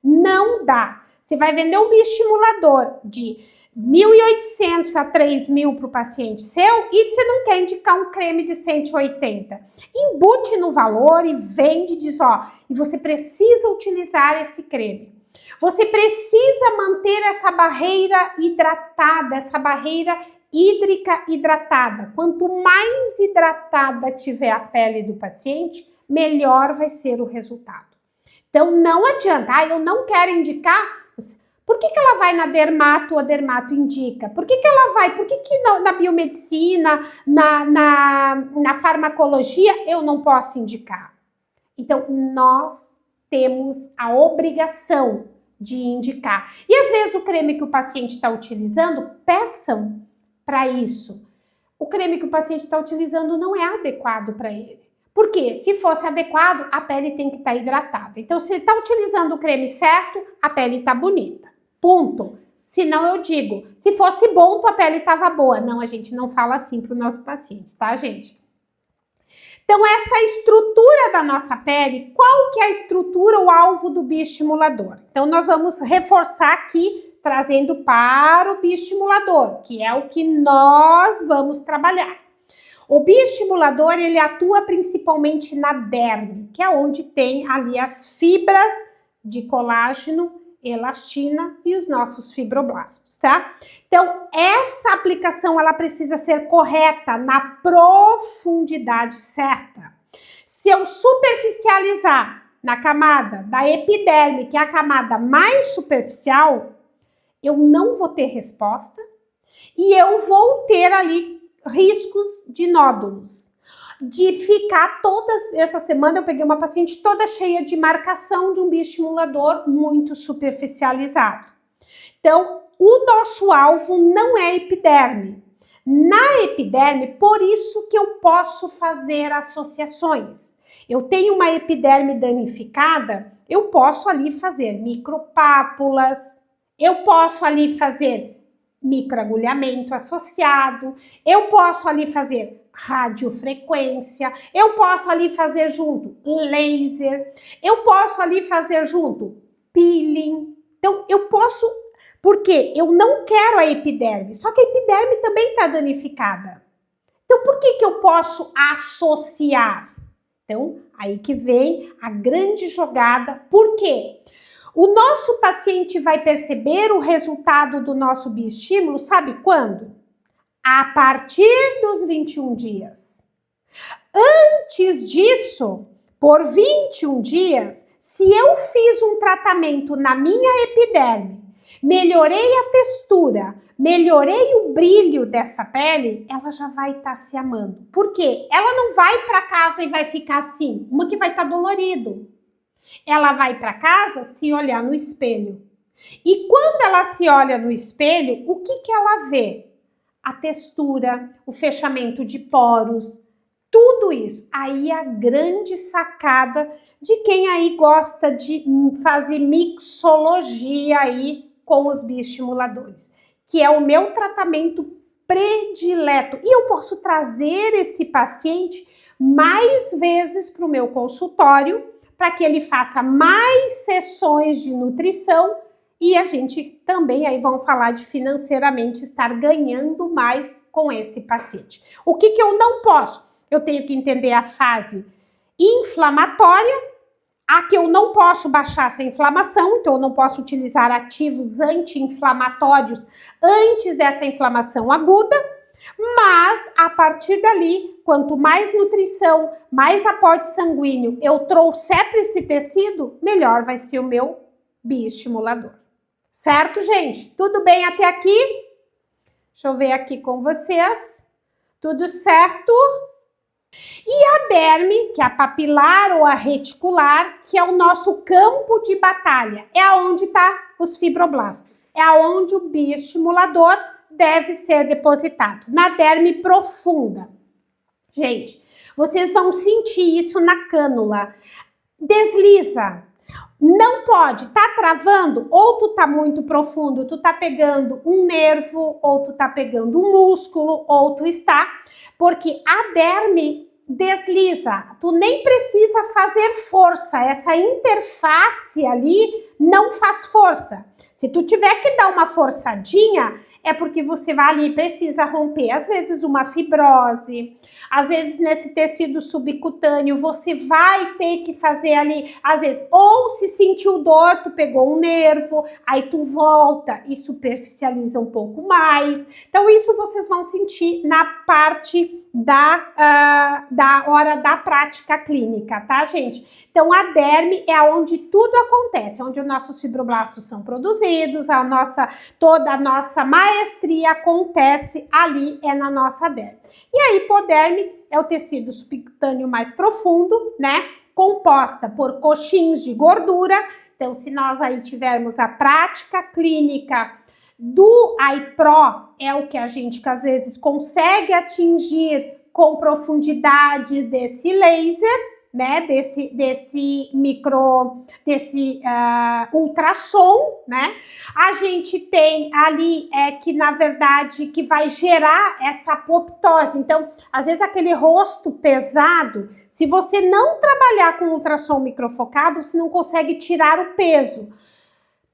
S1: Não dá. Você vai vender um bioestimulador de 1.800 a 3.000 para o paciente seu e você não quer indicar um creme de 180. Embute no valor e vende, diz, ó, e você precisa utilizar esse creme. Você precisa manter essa barreira hidratada, essa barreira hídrica hidratada. Quanto mais hidratada tiver a pele do paciente, melhor vai ser o resultado. Então, não adianta, eu não quero indicar. Por que ela vai na dermato, a dermato indica? Por que ela vai? Por que na biomedicina, na farmacologia, eu não posso indicar? Então, nós temos a obrigação de indicar. E às vezes o creme que o paciente está utilizando, peçam para isso. O creme que o paciente está utilizando não é adequado para ele. Por quê? Se fosse adequado, a pele tem que estar hidratada. Então, se ele está utilizando o creme certo, a pele está bonita. Ponto. Se não, eu digo, se fosse bom, tua pele estava boa. Não, a gente não fala assim para o nosso paciente, tá, gente? Então, essa estrutura da nossa pele, qual que é a estrutura, o alvo do bioestimulador? Então, nós vamos reforçar aqui, trazendo para o bioestimulador, que é o que nós vamos trabalhar. O bioestimulador, ele atua principalmente na derme, que é onde tem ali as fibras de colágeno, elastina e os nossos fibroblastos, tá? Então, essa aplicação, ela precisa ser correta na profundidade certa. Se eu superficializar na camada da epiderme, que é a camada mais superficial, eu não vou ter resposta e eu vou ter ali riscos de nódulos. De ficar essa semana eu peguei uma paciente toda cheia de marcação de um bioestimulador muito superficializado. Então, o nosso alvo não é epiderme. Na epiderme, por isso que eu posso fazer associações. Eu tenho uma epiderme danificada, eu posso ali fazer micropápulas, eu posso ali fazer microagulhamento associado, eu posso ali fazer radiofrequência, eu posso ali fazer junto laser, eu posso ali fazer junto peeling. Então, eu posso, porque eu não quero a epiderme, só que a epiderme também está danificada. Então, por que eu posso associar? Então, aí que vem a grande jogada. Por quê? O nosso paciente vai perceber o resultado do nosso bioestímulo, sabe quando? A partir dos 21 dias. Antes disso, por 21 dias, se eu fiz um tratamento na minha epiderme, melhorei a textura, melhorei o brilho dessa pele, ela já vai estar se amando. Por quê? Ela não vai para casa e vai ficar assim, uma que vai estar dolorido. Ela vai para casa se olhar no espelho. E quando ela se olha no espelho, o que ela vê? A textura, o fechamento de poros, tudo isso. Aí a grande sacada de quem aí gosta de fazer mixologia aí com os bioestimuladores, que é o meu tratamento predileto. E eu posso trazer esse paciente mais vezes para o meu consultório, para que ele faça mais sessões de nutrição e a gente também aí vamos falar de financeiramente estar ganhando mais com esse paciente. O que eu não posso? Eu tenho que entender a fase inflamatória, a que eu não posso baixar essa inflamação, então eu não posso utilizar ativos anti-inflamatórios antes dessa inflamação aguda, mas a partir dali, quanto mais nutrição, mais aporte sanguíneo eu trouxer para esse tecido, melhor vai ser o meu bioestimulador. Certo, gente? Tudo bem até aqui? Deixa eu ver aqui com vocês. Tudo certo? E a derme, que é a papilar ou a reticular, que é o nosso campo de batalha, é aonde tá os fibroblastos, é aonde o bioestimulador deve ser depositado, na derme profunda. Gente, vocês vão sentir isso na cânula. Desliza. Não pode, tá travando, ou tu tá muito profundo, tu tá pegando um nervo, ou tu tá pegando um músculo, ou tu está, porque a derme desliza, tu nem precisa fazer força, essa interface ali não faz força. Se tu tiver que dar uma forçadinha, é porque você vai ali, precisa romper, às vezes uma fibrose, às vezes nesse tecido subcutâneo você vai ter que fazer ali, às vezes, ou se sentiu dor, tu pegou um nervo, aí tu volta e superficializa um pouco mais. Então isso vocês vão sentir na parte da hora da prática clínica, tá, gente? Então a derme é onde tudo acontece, onde os nossos fibroblastos são produzidos, toda a nossa maestria acontece ali, é na nossa derme. E a hipoderme é o tecido subcutâneo mais profundo, né? Composta por coxins de gordura. Então, se nós aí tivermos a prática clínica do iPro, é o que a gente às vezes consegue atingir com profundidades desse laser, né, desse ultrassom, né? A gente tem ali que na verdade que vai gerar essa apoptose. Então, às vezes aquele rosto pesado, se você não trabalhar com ultrassom microfocado, você não consegue tirar o peso.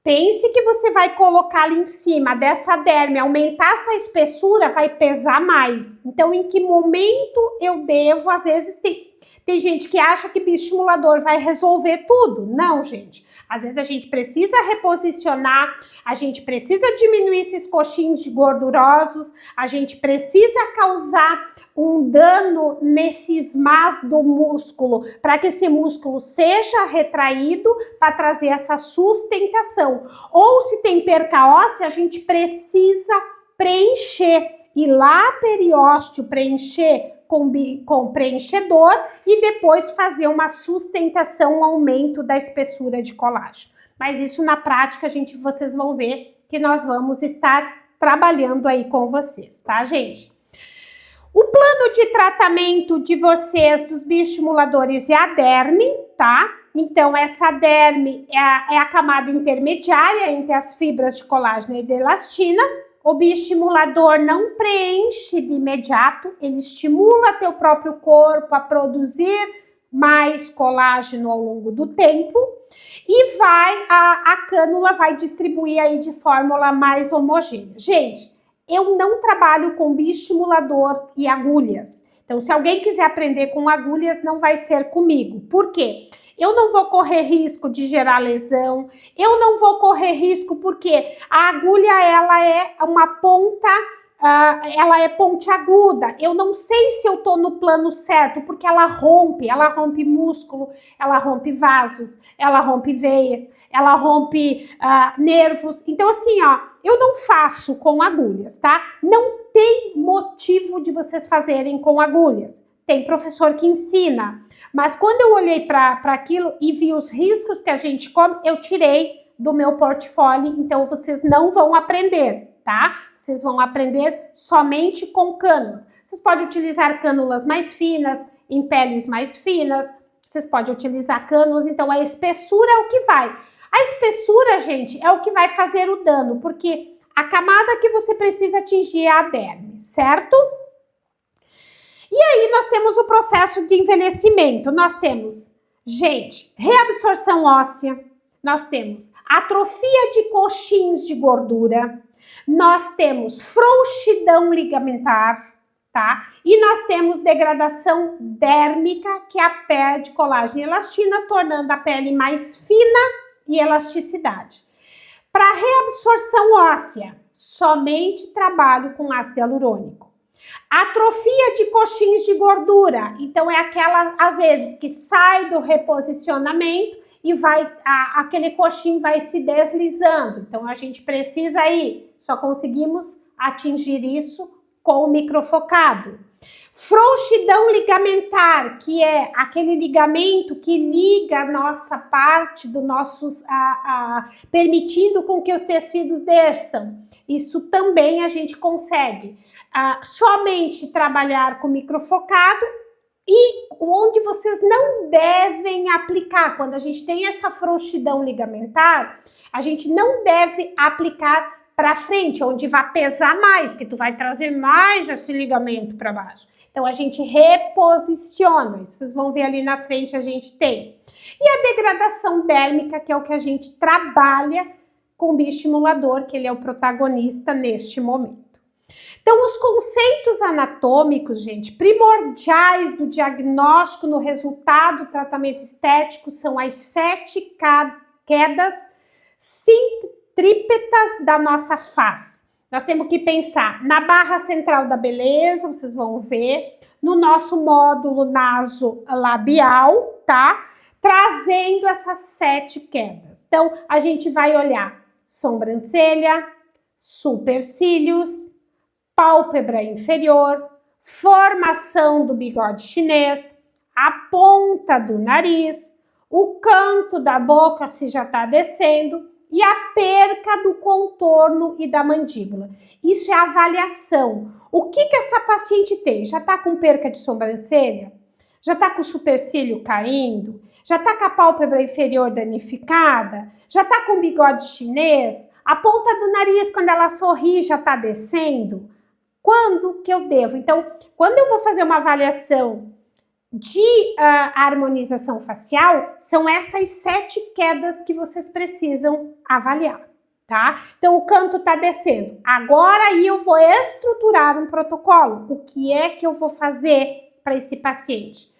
S1: Pense que você vai colocar ali em cima dessa derme, aumentar essa espessura, vai pesar mais. Então, em que momento eu devo, às vezes tem gente que acha que bioestimulador vai resolver tudo. Não, gente. Às vezes a gente precisa reposicionar, a gente precisa diminuir esses coxins gordurosos, a gente precisa causar um dano nesses más do músculo, para que esse músculo seja retraído, para trazer essa sustentação. Ou se tem perca óssea, a gente precisa preencher, ir lá periósteo, preencher com preenchedor e depois fazer uma sustentação, um aumento da espessura de colágeno. Mas isso na prática, vocês vão ver que nós vamos estar trabalhando aí com vocês, tá, gente? O plano de tratamento de vocês dos bioestimuladores é a derme, tá? Então, essa derme é a camada intermediária entre as fibras de colágeno e de elastina. O bioestimulador não preenche de imediato, ele estimula teu próprio corpo a produzir mais colágeno ao longo do tempo e a cânula vai distribuir aí de fórmula mais homogênea. Gente, eu não trabalho com bioestimulador e agulhas. Então, se alguém quiser aprender com agulhas, não vai ser comigo. Por quê? Eu não vou correr risco de gerar lesão, eu não vou correr risco porque a agulha, ela é uma ponta, ela é pontiaguda. Eu não sei se eu tô no plano certo, porque ela rompe músculo, ela rompe vasos, ela rompe veia, ela rompe nervos. Então, assim, ó, eu não faço com agulhas, tá? Não tem motivo de vocês fazerem com agulhas. Tem professor que ensina, mas quando eu olhei para aquilo e vi os riscos que a gente come, eu tirei do meu portfólio, então vocês não vão aprender, tá? Vocês vão aprender somente com cânulas. Vocês podem utilizar cânulas mais finas, em peles mais finas, vocês podem utilizar cânulas, então a espessura é o que vai. A espessura, gente, é o que vai fazer o dano, porque a camada que você precisa atingir é a derme, certo? E aí nós temos o processo de envelhecimento. Nós temos, gente, reabsorção óssea, nós temos atrofia de coxins de gordura, nós temos frouxidão ligamentar, tá? E nós temos degradação dérmica, que é a perde colágeno e elastina, tornando a pele mais fina e elasticidade. Para reabsorção óssea, somente trabalho com ácido hialurônico. Atrofia de coxins de gordura, então é aquela, às vezes, que sai do reposicionamento e vai, aquele coxim vai se deslizando. Então a gente precisa aí, só conseguimos atingir isso com o microfocado. Frouxidão ligamentar, que é aquele ligamento que liga a nossa parte do nossos, permitindo com que os tecidos desçam. Isso também a gente consegue somente trabalhar com microfocado e onde vocês não devem aplicar. Quando a gente tem essa frouxidão ligamentar, a gente não deve aplicar para frente, onde vai pesar mais, que tu vai trazer mais esse ligamento para baixo. Então, a gente reposiciona. Vocês vão ver ali na frente, a gente tem. E a degradação dérmica, que é o que a gente trabalha com o bioestimulador, que ele é o protagonista neste momento. Então, os conceitos anatômicos, gente, primordiais do diagnóstico no resultado do tratamento estético são as 7 quedas centrípetas da nossa face. Nós temos que pensar na barra central da beleza, vocês vão ver, no nosso módulo nasolabial, tá? Trazendo essas 7 quedas. Então, a gente vai olhar sobrancelha, supercílios, pálpebra inferior, formação do bigode chinês, a ponta do nariz, o canto da boca se já está descendo e a perca do contorno e da mandíbula. Isso é avaliação. O que essa paciente tem? Já está com perca de sobrancelha? Já está com o supercílio caindo? Já está com a pálpebra inferior danificada? Já está com o bigode chinês? A ponta do nariz, quando ela sorri, já está descendo? Quando que eu devo? Então, quando eu vou fazer uma avaliação de harmonização facial, são essas 7 quedas que vocês precisam avaliar, tá? Então, o canto tá descendo. Agora aí eu vou estruturar um protocolo. O que é que eu vou fazer para esse paciente?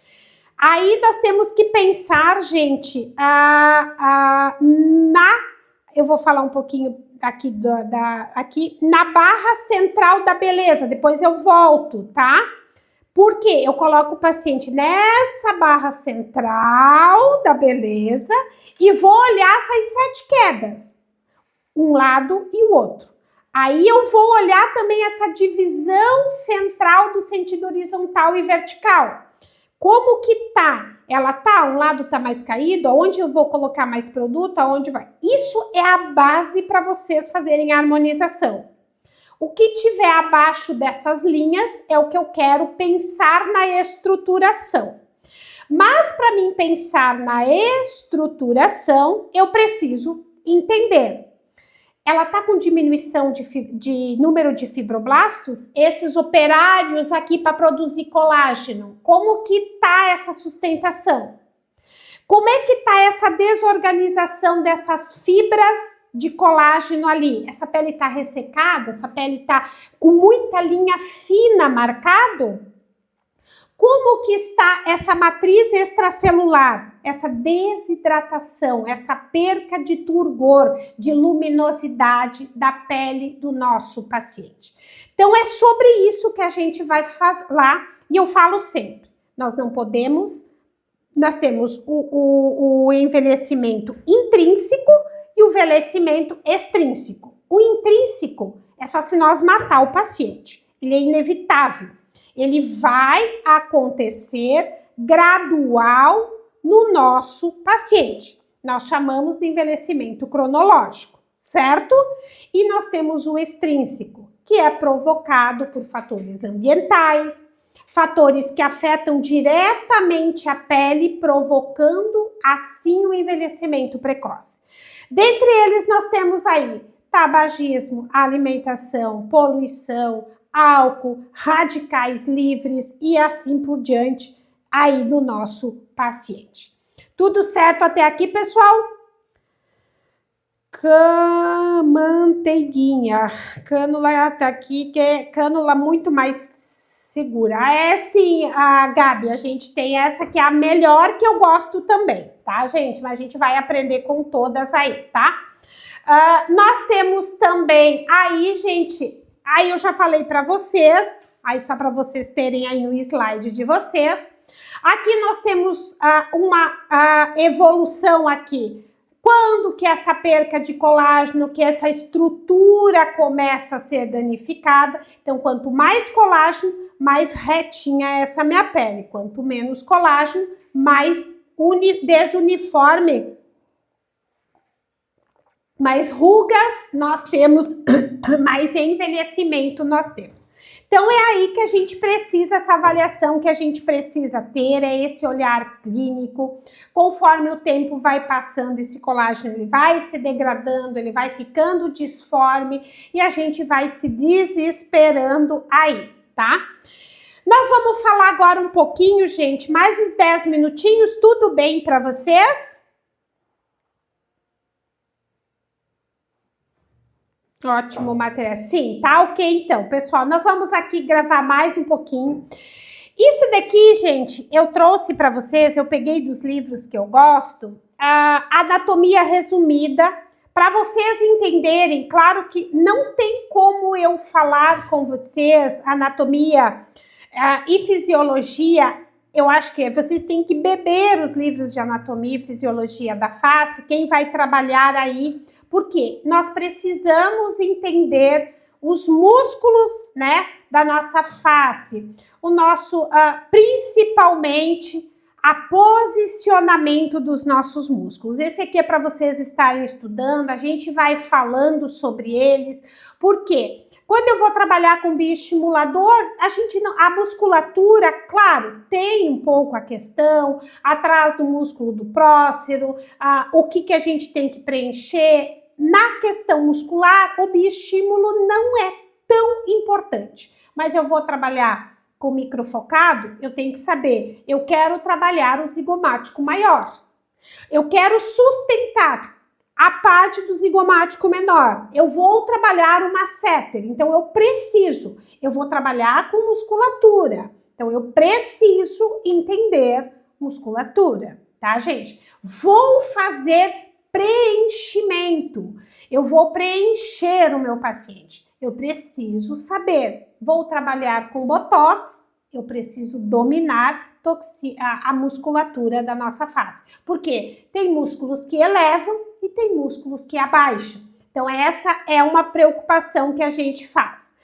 S1: Aí nós temos que pensar, gente, eu vou falar um pouquinho aqui, aqui na barra central da beleza, depois eu volto, tá? Porque eu coloco o paciente nessa barra central da beleza e vou olhar essas 7 quedas, um lado e o outro. Aí eu vou olhar também essa divisão central do sentido horizontal e vertical. Como que tá? Ela tá, um lado tá mais caído, aonde eu vou colocar mais produto, aonde vai? Isso é a base para vocês fazerem a harmonização. O que tiver abaixo dessas linhas é o que eu quero pensar na estruturação. Mas para mim pensar na estruturação, eu preciso entender. Ela está com diminuição de número de fibroblastos, esses operários aqui para produzir colágeno. Como que está essa sustentação? Como é que está essa desorganização dessas fibras de colágeno ali. Essa pele está ressecada, essa pele está com muita linha fina marcado. Como que está essa matriz extracelular, essa desidratação, essa perca de turgor, de luminosidade da pele do nosso paciente? Então, é sobre isso que a gente vai falar, e eu falo sempre, nós temos o envelhecimento intrínseco e o envelhecimento extrínseco. O intrínseco é só se nós matar o paciente, ele é inevitável. Ele vai acontecer gradual no nosso paciente. Nós chamamos de envelhecimento cronológico, certo? E nós temos o extrínseco, que é provocado por fatores ambientais, fatores que afetam diretamente a pele, provocando assim o envelhecimento precoce. Dentre eles, nós temos aí tabagismo, alimentação, poluição, álcool, radicais livres e assim por diante aí do nosso paciente. Tudo certo até aqui, pessoal? Manteiguinha, cânula tá aqui, que é cânula muito mais segura. É sim, a Gabi, a gente tem essa que é a melhor, que eu gosto também, tá, gente? Mas a gente vai aprender com todas aí, tá? Nós temos também aí, gente, aí eu já falei para vocês, aí só para vocês terem aí no slide de vocês. Aqui nós temos uma evolução aqui. Quando que essa perca de colágeno, que essa estrutura começa a ser danificada. Então, quanto mais colágeno, mais retinha é essa minha pele. Quanto menos colágeno, mais desuniforme, mais rugas nós temos, mais envelhecimento nós temos. Então, é aí que a gente precisa, essa avaliação que a gente precisa ter, é esse olhar clínico. Conforme o tempo vai passando, esse colágeno ele vai se degradando, ele vai ficando disforme e a gente vai se desesperando aí, tá? Nós vamos falar agora um pouquinho, gente, mais uns 10 minutinhos, tudo bem para vocês? Ótimo material. Sim, tá ok então, pessoal. Nós vamos aqui gravar mais um pouquinho. Isso daqui, gente, eu trouxe para vocês, eu peguei dos livros que eu gosto, a anatomia resumida, para vocês entenderem. Claro que não tem como eu falar com vocês anatomia e fisiologia. Eu acho que vocês têm que beber os livros de anatomia e fisiologia da face, quem vai trabalhar aí, porque nós precisamos entender os músculos, né, da nossa face, o nosso, principalmente, a posicionamento dos nossos músculos. Esse aqui é para vocês estarem estudando, a gente vai falando sobre eles, porque quando eu vou trabalhar com bioestimulador, a musculatura, claro, tem um pouco a questão, atrás do músculo do prócero, o que a gente tem que preencher. Na questão muscular, o bioestímulo não é tão importante, mas eu vou trabalhar com microfocado, eu tenho que saber, eu quero trabalhar o zigomático maior, eu quero sustentar a parte do zigomático menor, eu vou trabalhar o masseter, então eu vou trabalhar com musculatura, então eu preciso entender musculatura, tá, gente? Vou fazer preenchimento, eu vou preencher o meu paciente, eu preciso saber, vou trabalhar com botox, eu preciso dominar a musculatura da nossa face, porque tem músculos que elevam e tem músculos que abaixam, então essa é uma preocupação que a gente faz.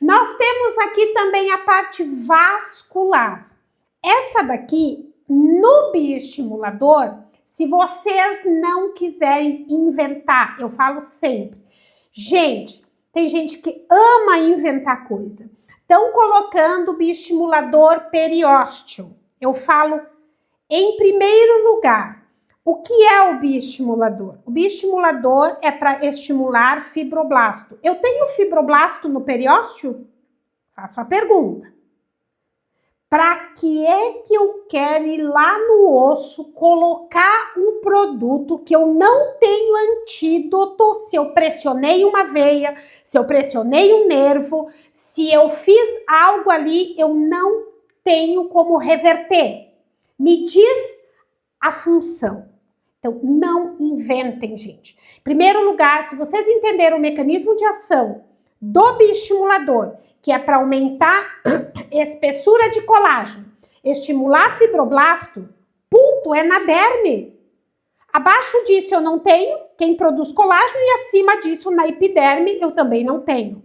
S1: Nós temos aqui também a parte vascular, essa daqui no bioestimulador, se vocês não quiserem inventar, eu falo sempre, gente, tem gente que ama inventar coisa. Estão colocando bioestimulador periósteo. Eu falo, em primeiro lugar, o que é o bioestimulador? O bioestimulador é para estimular fibroblasto. Eu tenho fibroblasto no periósteo? Faço a pergunta. Para que é que eu quero ir lá no osso colocar um produto que eu não tenho antídoto se eu pressionei uma veia, se eu pressionei um nervo, se eu fiz algo ali, eu não tenho como reverter. Me diz a função. Então, não inventem, gente. Em primeiro lugar, se vocês entenderam o mecanismo de ação do bioestimulador, que é para aumentar espessura de colágeno, estimular fibroblasto, ponto, é na derme. Abaixo disso eu não tenho, quem produz colágeno, e acima disso na epiderme eu também não tenho.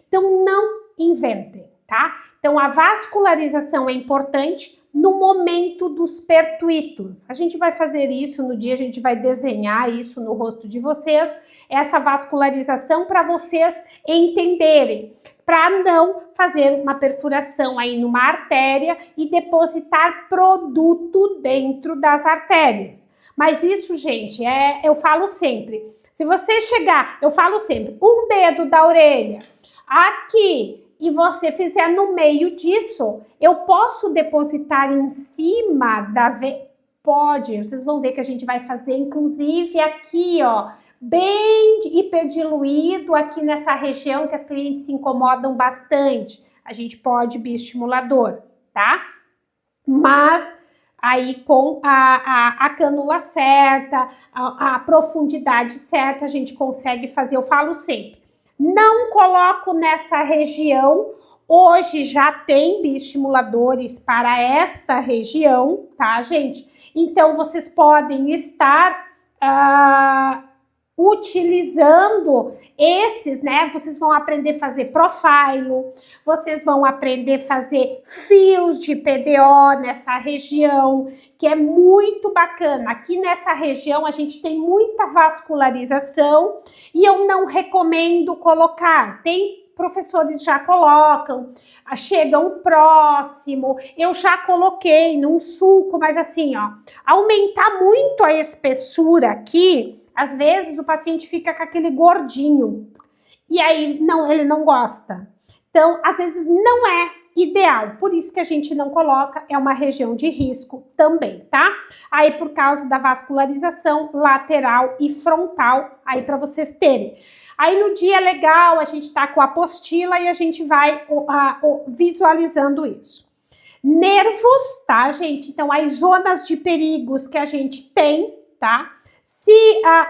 S1: Então não inventem, tá? Então a vascularização é importante no momento dos pertuitos. A gente vai fazer isso no dia, a gente vai desenhar isso no rosto de vocês, essa vascularização para vocês entenderem, para não fazer uma perfuração aí numa artéria e depositar produto dentro das artérias. Mas isso, gente, eu falo sempre, se você chegar, eu falo sempre, um dedo da orelha aqui e você fizer no meio disso, eu posso depositar em cima da veia? Pode, vocês vão ver que a gente vai fazer, inclusive aqui, ó, bem hiperdiluído aqui nessa região que as clientes se incomodam bastante. A gente pode bioestimulador, tá? Mas aí com a cânula certa, a profundidade certa, a gente consegue fazer. Eu falo sempre, não coloco nessa região. Hoje já tem bioestimuladores para esta região, tá, gente? Então, vocês podem estar utilizando esses, né? Vocês vão aprender a fazer profilo, vocês vão aprender a fazer fios de PDO nessa região, que é muito bacana. Aqui nessa região a gente tem muita vascularização e eu não recomendo colocar. Tem professores já colocam, chegam próximo, eu já coloquei num sulco, mas assim, ó, aumentar muito a espessura aqui, às vezes o paciente fica com aquele gordinho, e aí não, ele não gosta. Então, às vezes não é ideal, por isso que a gente não coloca, é uma região de risco também, tá? Aí por causa da vascularização lateral e frontal, aí para vocês terem. Aí no dia legal, a gente tá com a apostila e a gente vai visualizando isso. Nervos, tá, gente? Então, as zonas de perigos que a gente tem, tá? Se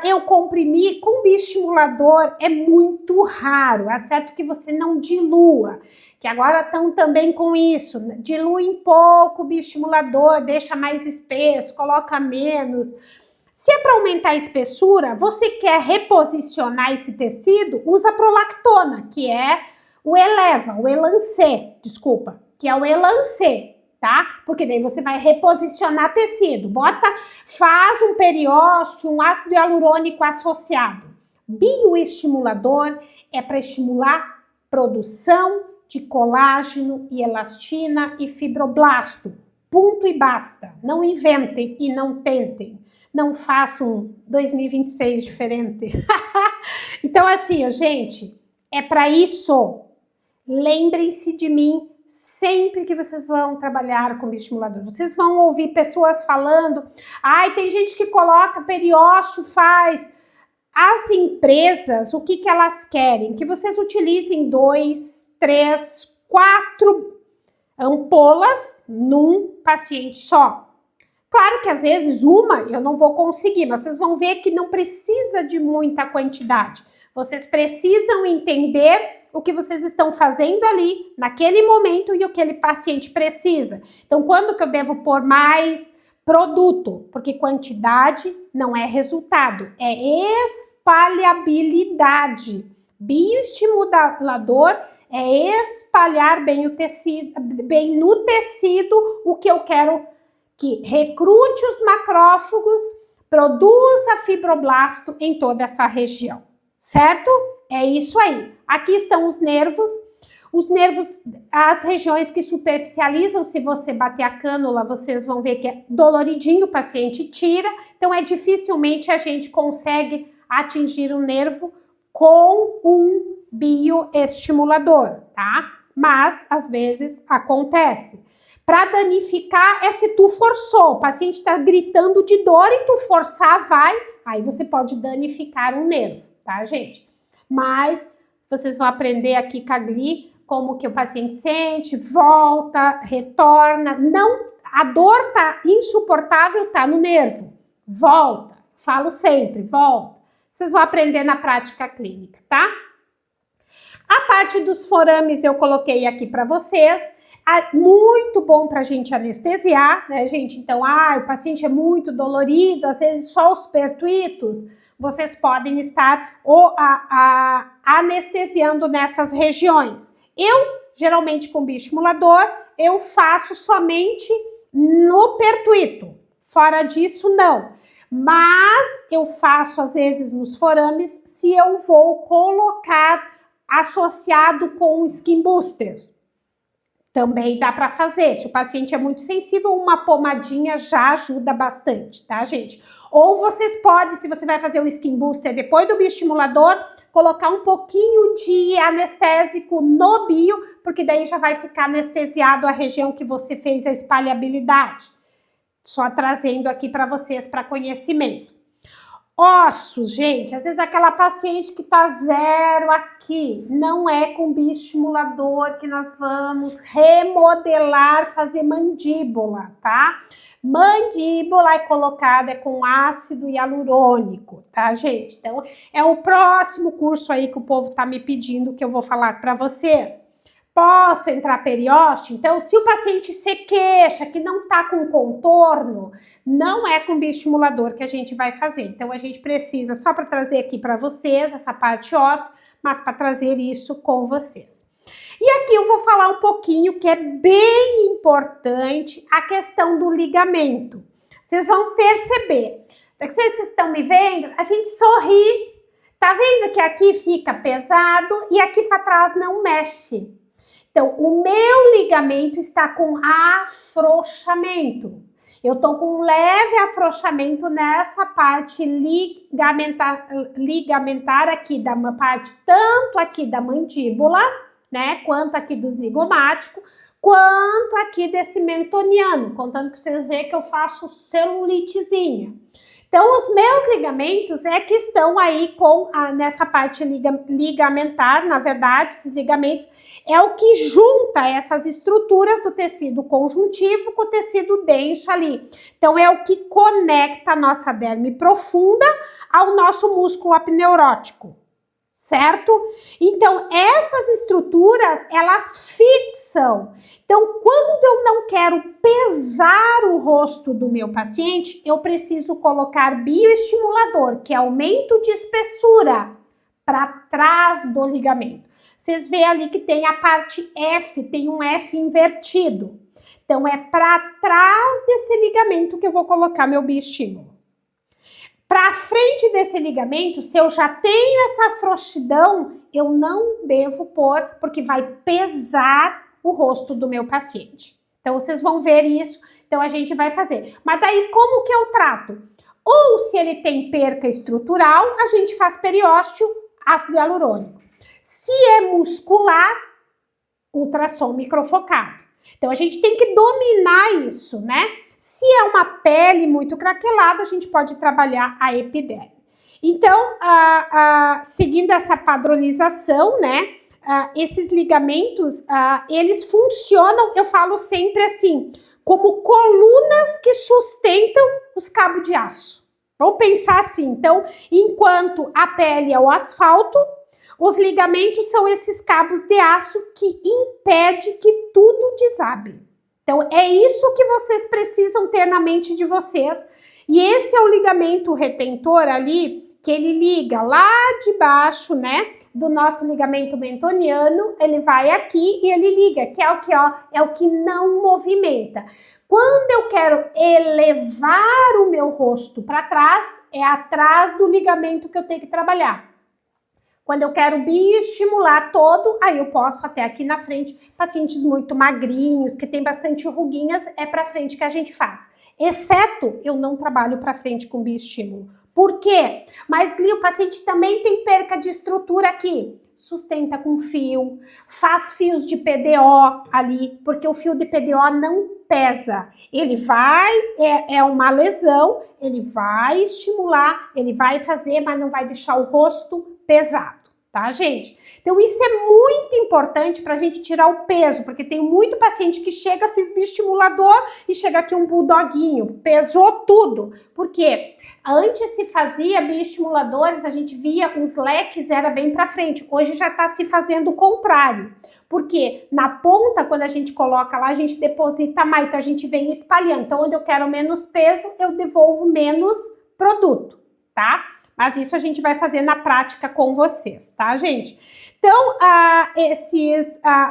S1: eu comprimir com bioestimulador, é muito raro, é certo que você não dilua, que agora estão também com isso, dilui um pouco o bioestimulador, deixa mais espesso, coloca menos. Se é para aumentar a espessura, você quer reposicionar esse tecido, usa prolactona, que é o Elancê, que é o Elancê, tá? Porque daí você vai reposicionar tecido. Faz um periósteo, um ácido hialurônico associado. Bioestimulador é para estimular produção de colágeno e elastina e fibroblasto. Ponto e basta. Não inventem e não tentem. Não façam 2026 diferente. Então, assim, gente, é para isso. Lembrem-se de mim sempre que vocês vão trabalhar com bioestimulador. Vocês vão ouvir pessoas falando, tem gente que coloca periósteo, faz. As empresas, o que elas querem? Que vocês utilizem 2, 3, 4 ampolas num paciente só. Claro que às vezes uma eu não vou conseguir, mas vocês vão ver que não precisa de muita quantidade. Vocês precisam entender o que vocês estão fazendo ali, naquele momento, e o que aquele paciente precisa. Então, quando que eu devo pôr mais produto? Porque quantidade não é resultado, é espalhabilidade. Bioestimulador é espalhar bem o tecido, bem no tecido o que eu quero que recrute os macrófagos, produza fibroblasto em toda essa região, certo? É isso aí. Aqui estão os nervos, as regiões que superficializam, se você bater a cânula, vocês vão ver que é doloridinho, o paciente tira, então dificilmente a gente consegue atingir o nervo com um bioestimulador, tá? Mas, às vezes, acontece. Para danificar é se tu forçou, o paciente está gritando de dor e tu forçar, aí você pode danificar um nervo, tá, gente? Mas vocês vão aprender aqui com a Gli como que o paciente sente, volta, retorna, não, a dor tá insuportável, tá no nervo, volta, falo sempre, volta. Vocês vão aprender na prática clínica, tá? A parte dos forames eu coloquei aqui para vocês. Muito bom para a gente anestesiar, né, gente? Então, o paciente é muito dolorido, às vezes só os pertuitos, vocês podem estar anestesiando nessas regiões. Eu, geralmente com bioestimulador, eu faço somente no pertuito. Fora disso, não. Mas eu faço, às vezes, nos forames, se eu vou colocar associado com um skin booster. Também dá para fazer. Se o paciente é muito sensível, uma pomadinha já ajuda bastante, tá, gente? Ou vocês podem, se você vai fazer o skin booster depois do bioestimulador, colocar um pouquinho de anestésico no bio, porque daí já vai ficar anestesiado a região que você fez a espalhabilidade. Só trazendo aqui para vocês para conhecimento. Ossos, gente, às vezes aquela paciente que tá zero aqui, não é com bioestimulador que nós vamos remodelar, fazer mandíbula, tá? Mandíbula é colocada com ácido hialurônico, tá, gente? Então, é o próximo curso aí que o povo tá me pedindo que eu vou falar para vocês. Posso entrar periósteo? Então, se o paciente se queixa que não tá com contorno, não é com bioestimulador que a gente vai fazer. Então, a gente precisa, só para trazer aqui para vocês, essa parte óssea, mas para trazer isso com vocês. E aqui eu vou falar um pouquinho que é bem importante, a questão do ligamento. Vocês vão perceber, vocês estão me vendo? A gente sorri, tá vendo que aqui fica pesado e aqui para trás não mexe. Então, o meu ligamento está com afrouxamento. Eu tô com um leve afrouxamento nessa parte ligamentar aqui da parte, tanto aqui da mandíbula, né, quanto aqui do zigomático, quanto aqui desse mentoniano, contando que vocês veem que eu faço celulitezinha. Então, os meus ligamentos é que estão aí nessa parte ligamentar, na verdade, esses ligamentos é o que junta essas estruturas do tecido conjuntivo com o tecido denso ali. Então, é o que conecta a nossa derme profunda ao nosso músculo apneurótico, certo? Então, essas estruturas, elas fixam. Então, quando eu não quero pesar o rosto do meu paciente, eu preciso colocar bioestimulador, que é aumento de espessura, para trás do ligamento. Vocês veem ali que tem a parte F, tem um F invertido. Então, é para trás desse ligamento que eu vou colocar meu bioestímulo. Para frente desse ligamento, se eu já tenho essa frouxidão, eu não devo pôr, porque vai pesar o rosto do meu paciente. Então, vocês vão ver isso, então a gente vai fazer. Mas daí, como que eu trato? Ou se ele tem perca estrutural, a gente faz periósteo, ácido hialurônico. Se é muscular, ultrassom microfocado. Então, a gente tem que dominar isso, né? Se é uma pele muito craquelada, a gente pode trabalhar a epiderme. Então, seguindo essa padronização, né, esses ligamentos, eles funcionam, eu falo sempre assim, como colunas que sustentam os cabos de aço. Vamos pensar assim, então, enquanto a pele é o asfalto, os ligamentos são esses cabos de aço que impedem que tudo desabe. Então, é isso que vocês precisam ter na mente de vocês. E esse é o ligamento retentor ali, que ele liga lá de baixo, né, do nosso ligamento mentoniano, ele vai aqui e ele liga, que é o que, ó, é o que não movimenta. Quando eu quero elevar o meu rosto para trás, é atrás do ligamento que eu tenho que trabalhar. Quando eu quero bioestimular todo, aí eu posso até aqui na frente, pacientes muito magrinhos, que tem bastante ruguinhas, é para frente que a gente faz. Exceto, eu não trabalho para frente com bioestímulo. Por quê? Mas, Gli, o paciente também tem perca de estrutura aqui. Sustenta com fio, faz fios de PDO ali, porque o fio de PDO não pesa. Ele vai, é uma lesão, ele vai estimular, ele vai fazer, mas não vai deixar o rosto pesado. Tá, gente? Então, isso é muito importante para a gente tirar o peso, porque tem muito paciente que chega, fiz bioestimulador e chega aqui um bulldoguinho, pesou tudo. Por quê? Antes se fazia bioestimuladores, a gente via os leques era bem para frente. Hoje já está se fazendo o contrário. Porque na ponta, quando a gente coloca lá, a gente deposita mais, então a gente vem espalhando. Então, onde eu quero menos peso, eu devolvo menos produto, tá? Mas isso a gente vai fazer na prática com vocês, tá, gente? Então,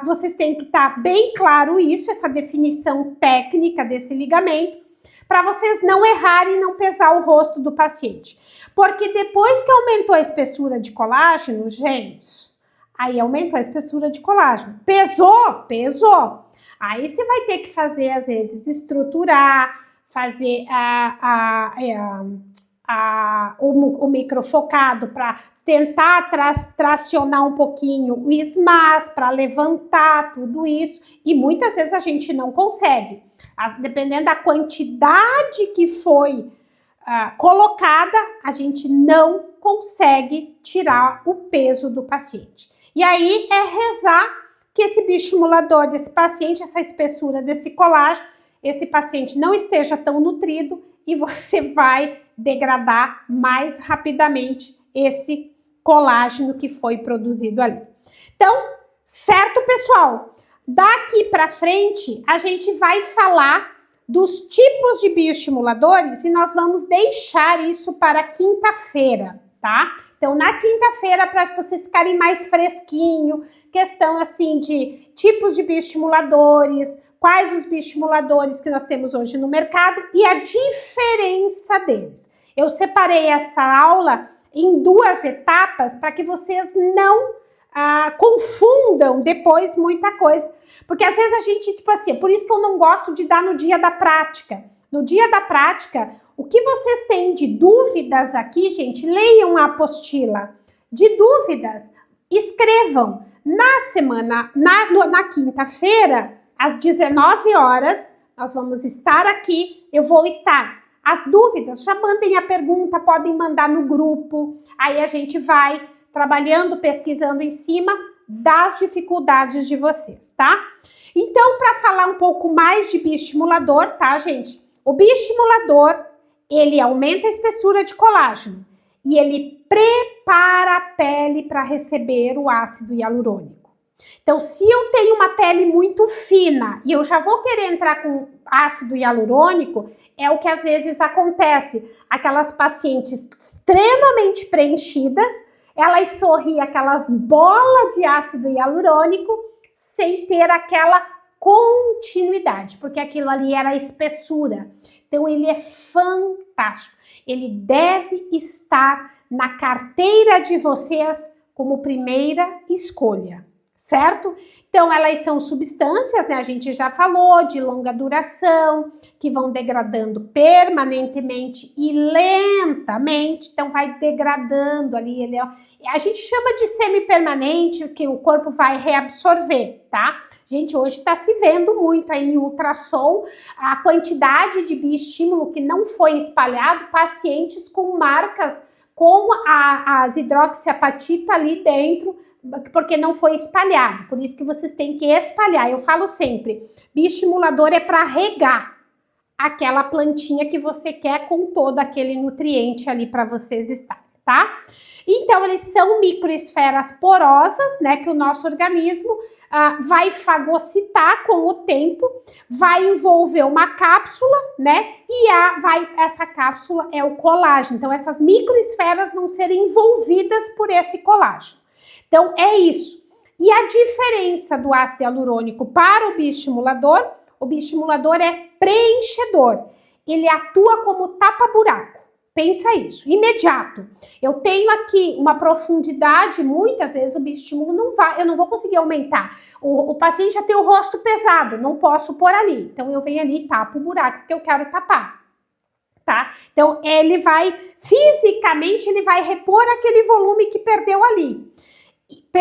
S1: vocês têm que estar bem claro isso, essa definição técnica desse ligamento, para vocês não errarem e não pesar o rosto do paciente. Porque depois que aumentou a espessura de colágeno, gente, aí aumentou a espessura de colágeno. Pesou? Pesou. Aí você vai ter que fazer, às vezes, estruturar, fazer o microfocado para tentar tracionar um pouquinho o SMAS, para levantar tudo isso, e muitas vezes a gente não consegue. Dependendo da quantidade que foi colocada, a gente não consegue tirar o peso do paciente. E aí é rezar que esse bioestimulador desse paciente, essa espessura desse colágeno, esse paciente não esteja tão nutrido e você vai degradar mais rapidamente esse colágeno que foi produzido ali. Então, certo, pessoal? Daqui para frente, a gente vai falar dos tipos de bioestimuladores e nós vamos deixar isso para quinta-feira, tá? Então, na quinta-feira, para vocês ficarem mais fresquinho, questão assim de tipos de bioestimuladores, quais os bioestimuladores que nós temos hoje no mercado e a diferença deles. Eu separei essa aula em 2 etapas para que vocês não confundam depois muita coisa. Porque às vezes a gente, tipo assim, por isso que eu não gosto de dar no dia da prática. No dia da prática, o que vocês têm de dúvidas aqui, gente, leiam a apostila. De dúvidas, escrevam. Na quinta-feira, às 19 horas, nós vamos estar aqui, eu vou estar. As dúvidas, já mandem a pergunta, podem mandar no grupo, aí a gente vai trabalhando, pesquisando em cima das dificuldades de vocês, tá? Então, para falar um pouco mais de bioestimulador, tá, gente? O bioestimulador, ele aumenta a espessura de colágeno e ele prepara a pele para receber o ácido hialurônico. Então, se eu tenho uma pele muito fina e eu já vou querer entrar com ácido hialurônico, é o que às vezes acontece. Aquelas pacientes extremamente preenchidas, elas sorriem aquelas bolas de ácido hialurônico sem ter aquela continuidade, porque aquilo ali era a espessura. Então, ele é fantástico. Ele deve estar na carteira de vocês como primeira escolha. Certo? Então, elas são substâncias, né? A gente já falou, de longa duração, que vão degradando permanentemente e lentamente. Então, vai degradando ali. A gente chama de semi-permanente, que o corpo vai reabsorver, tá? Gente, hoje está se vendo muito aí em ultrassom a quantidade de bioestímulo que não foi espalhado, pacientes com marcas com as hidroxiapatita ali dentro, porque não foi espalhado, por isso que vocês têm que espalhar. Eu falo sempre, bioestimulador é para regar aquela plantinha que você quer com todo aquele nutriente ali para vocês estarem, tá? Então, eles são microesferas porosas, né, que o nosso organismo vai fagocitar com o tempo, vai envolver uma cápsula, né, e essa cápsula é o colágeno. Então, essas microesferas vão ser envolvidas por esse colágeno. Então, é isso. E a diferença do ácido hialurônico para o bioestimulador é preenchedor. Ele atua como tapa-buraco. Pensa isso, imediato. Eu tenho aqui uma profundidade, muitas vezes o bioestímulo eu não vou conseguir aumentar. O paciente já tem o rosto pesado, não posso pôr ali. Então, eu venho ali e tapo o buraco que eu quero tapar. Tá? Então, fisicamente, ele vai repor aquele volume que perdeu ali.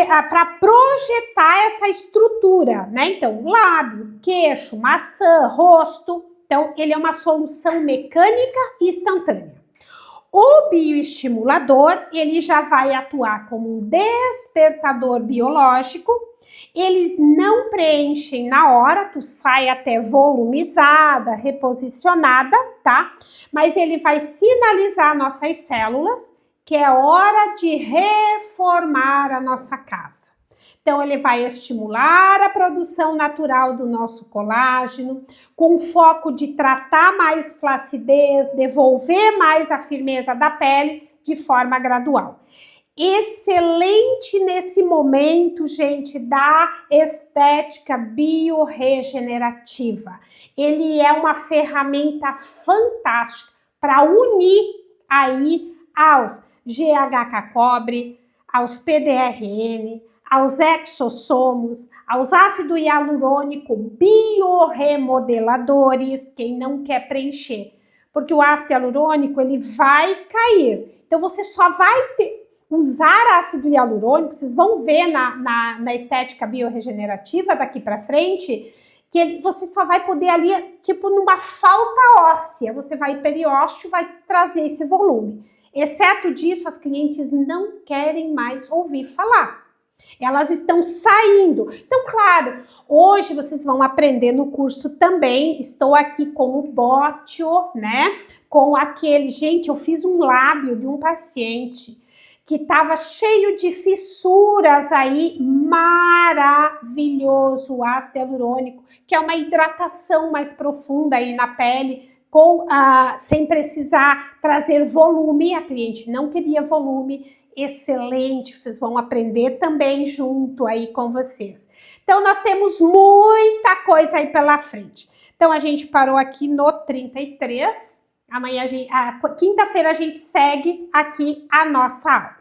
S1: para projetar essa estrutura, né? Então, lábio, queixo, maçã, rosto. Então, ele é uma solução mecânica e instantânea. O bioestimulador, ele já vai atuar como um despertador biológico. Eles não preenchem na hora, tu sai até volumizada, reposicionada, tá? Mas ele vai sinalizar nossas células que é hora de reformar a nossa casa. Então, ele vai estimular a produção natural do nosso colágeno, com foco de tratar mais flacidez, devolver mais a firmeza da pele de forma gradual. Excelente nesse momento, gente, da estética biorregenerativa. Ele é uma ferramenta fantástica para unir aí aos GHK cobre, aos PDRN, aos exossomos, aos ácido hialurônico biorremodeladores, quem não quer preencher, porque o ácido hialurônico ele vai cair. Então você só vai usar ácido hialurônico, vocês vão ver na estética biorregenerativa daqui para frente, que você só vai poder ali, tipo numa falta óssea, você vai periósteo, vai trazer esse volume. Exceto disso, as clientes não querem mais ouvir falar. Elas estão saindo. Então, claro, hoje vocês vão aprender no curso também. Estou aqui com o bótio, né? Com aquele... Gente, eu fiz um lábio de um paciente que estava cheio de fissuras aí, maravilhoso, o ácido hialurônico, que é uma hidratação mais profunda aí na pele, sem precisar trazer volume. A cliente não queria volume. Excelente, vocês vão aprender também junto aí com vocês. Então, nós temos muita coisa aí pela frente. Então, a gente parou aqui no 33. Amanhã, quinta-feira, a gente segue aqui a nossa aula.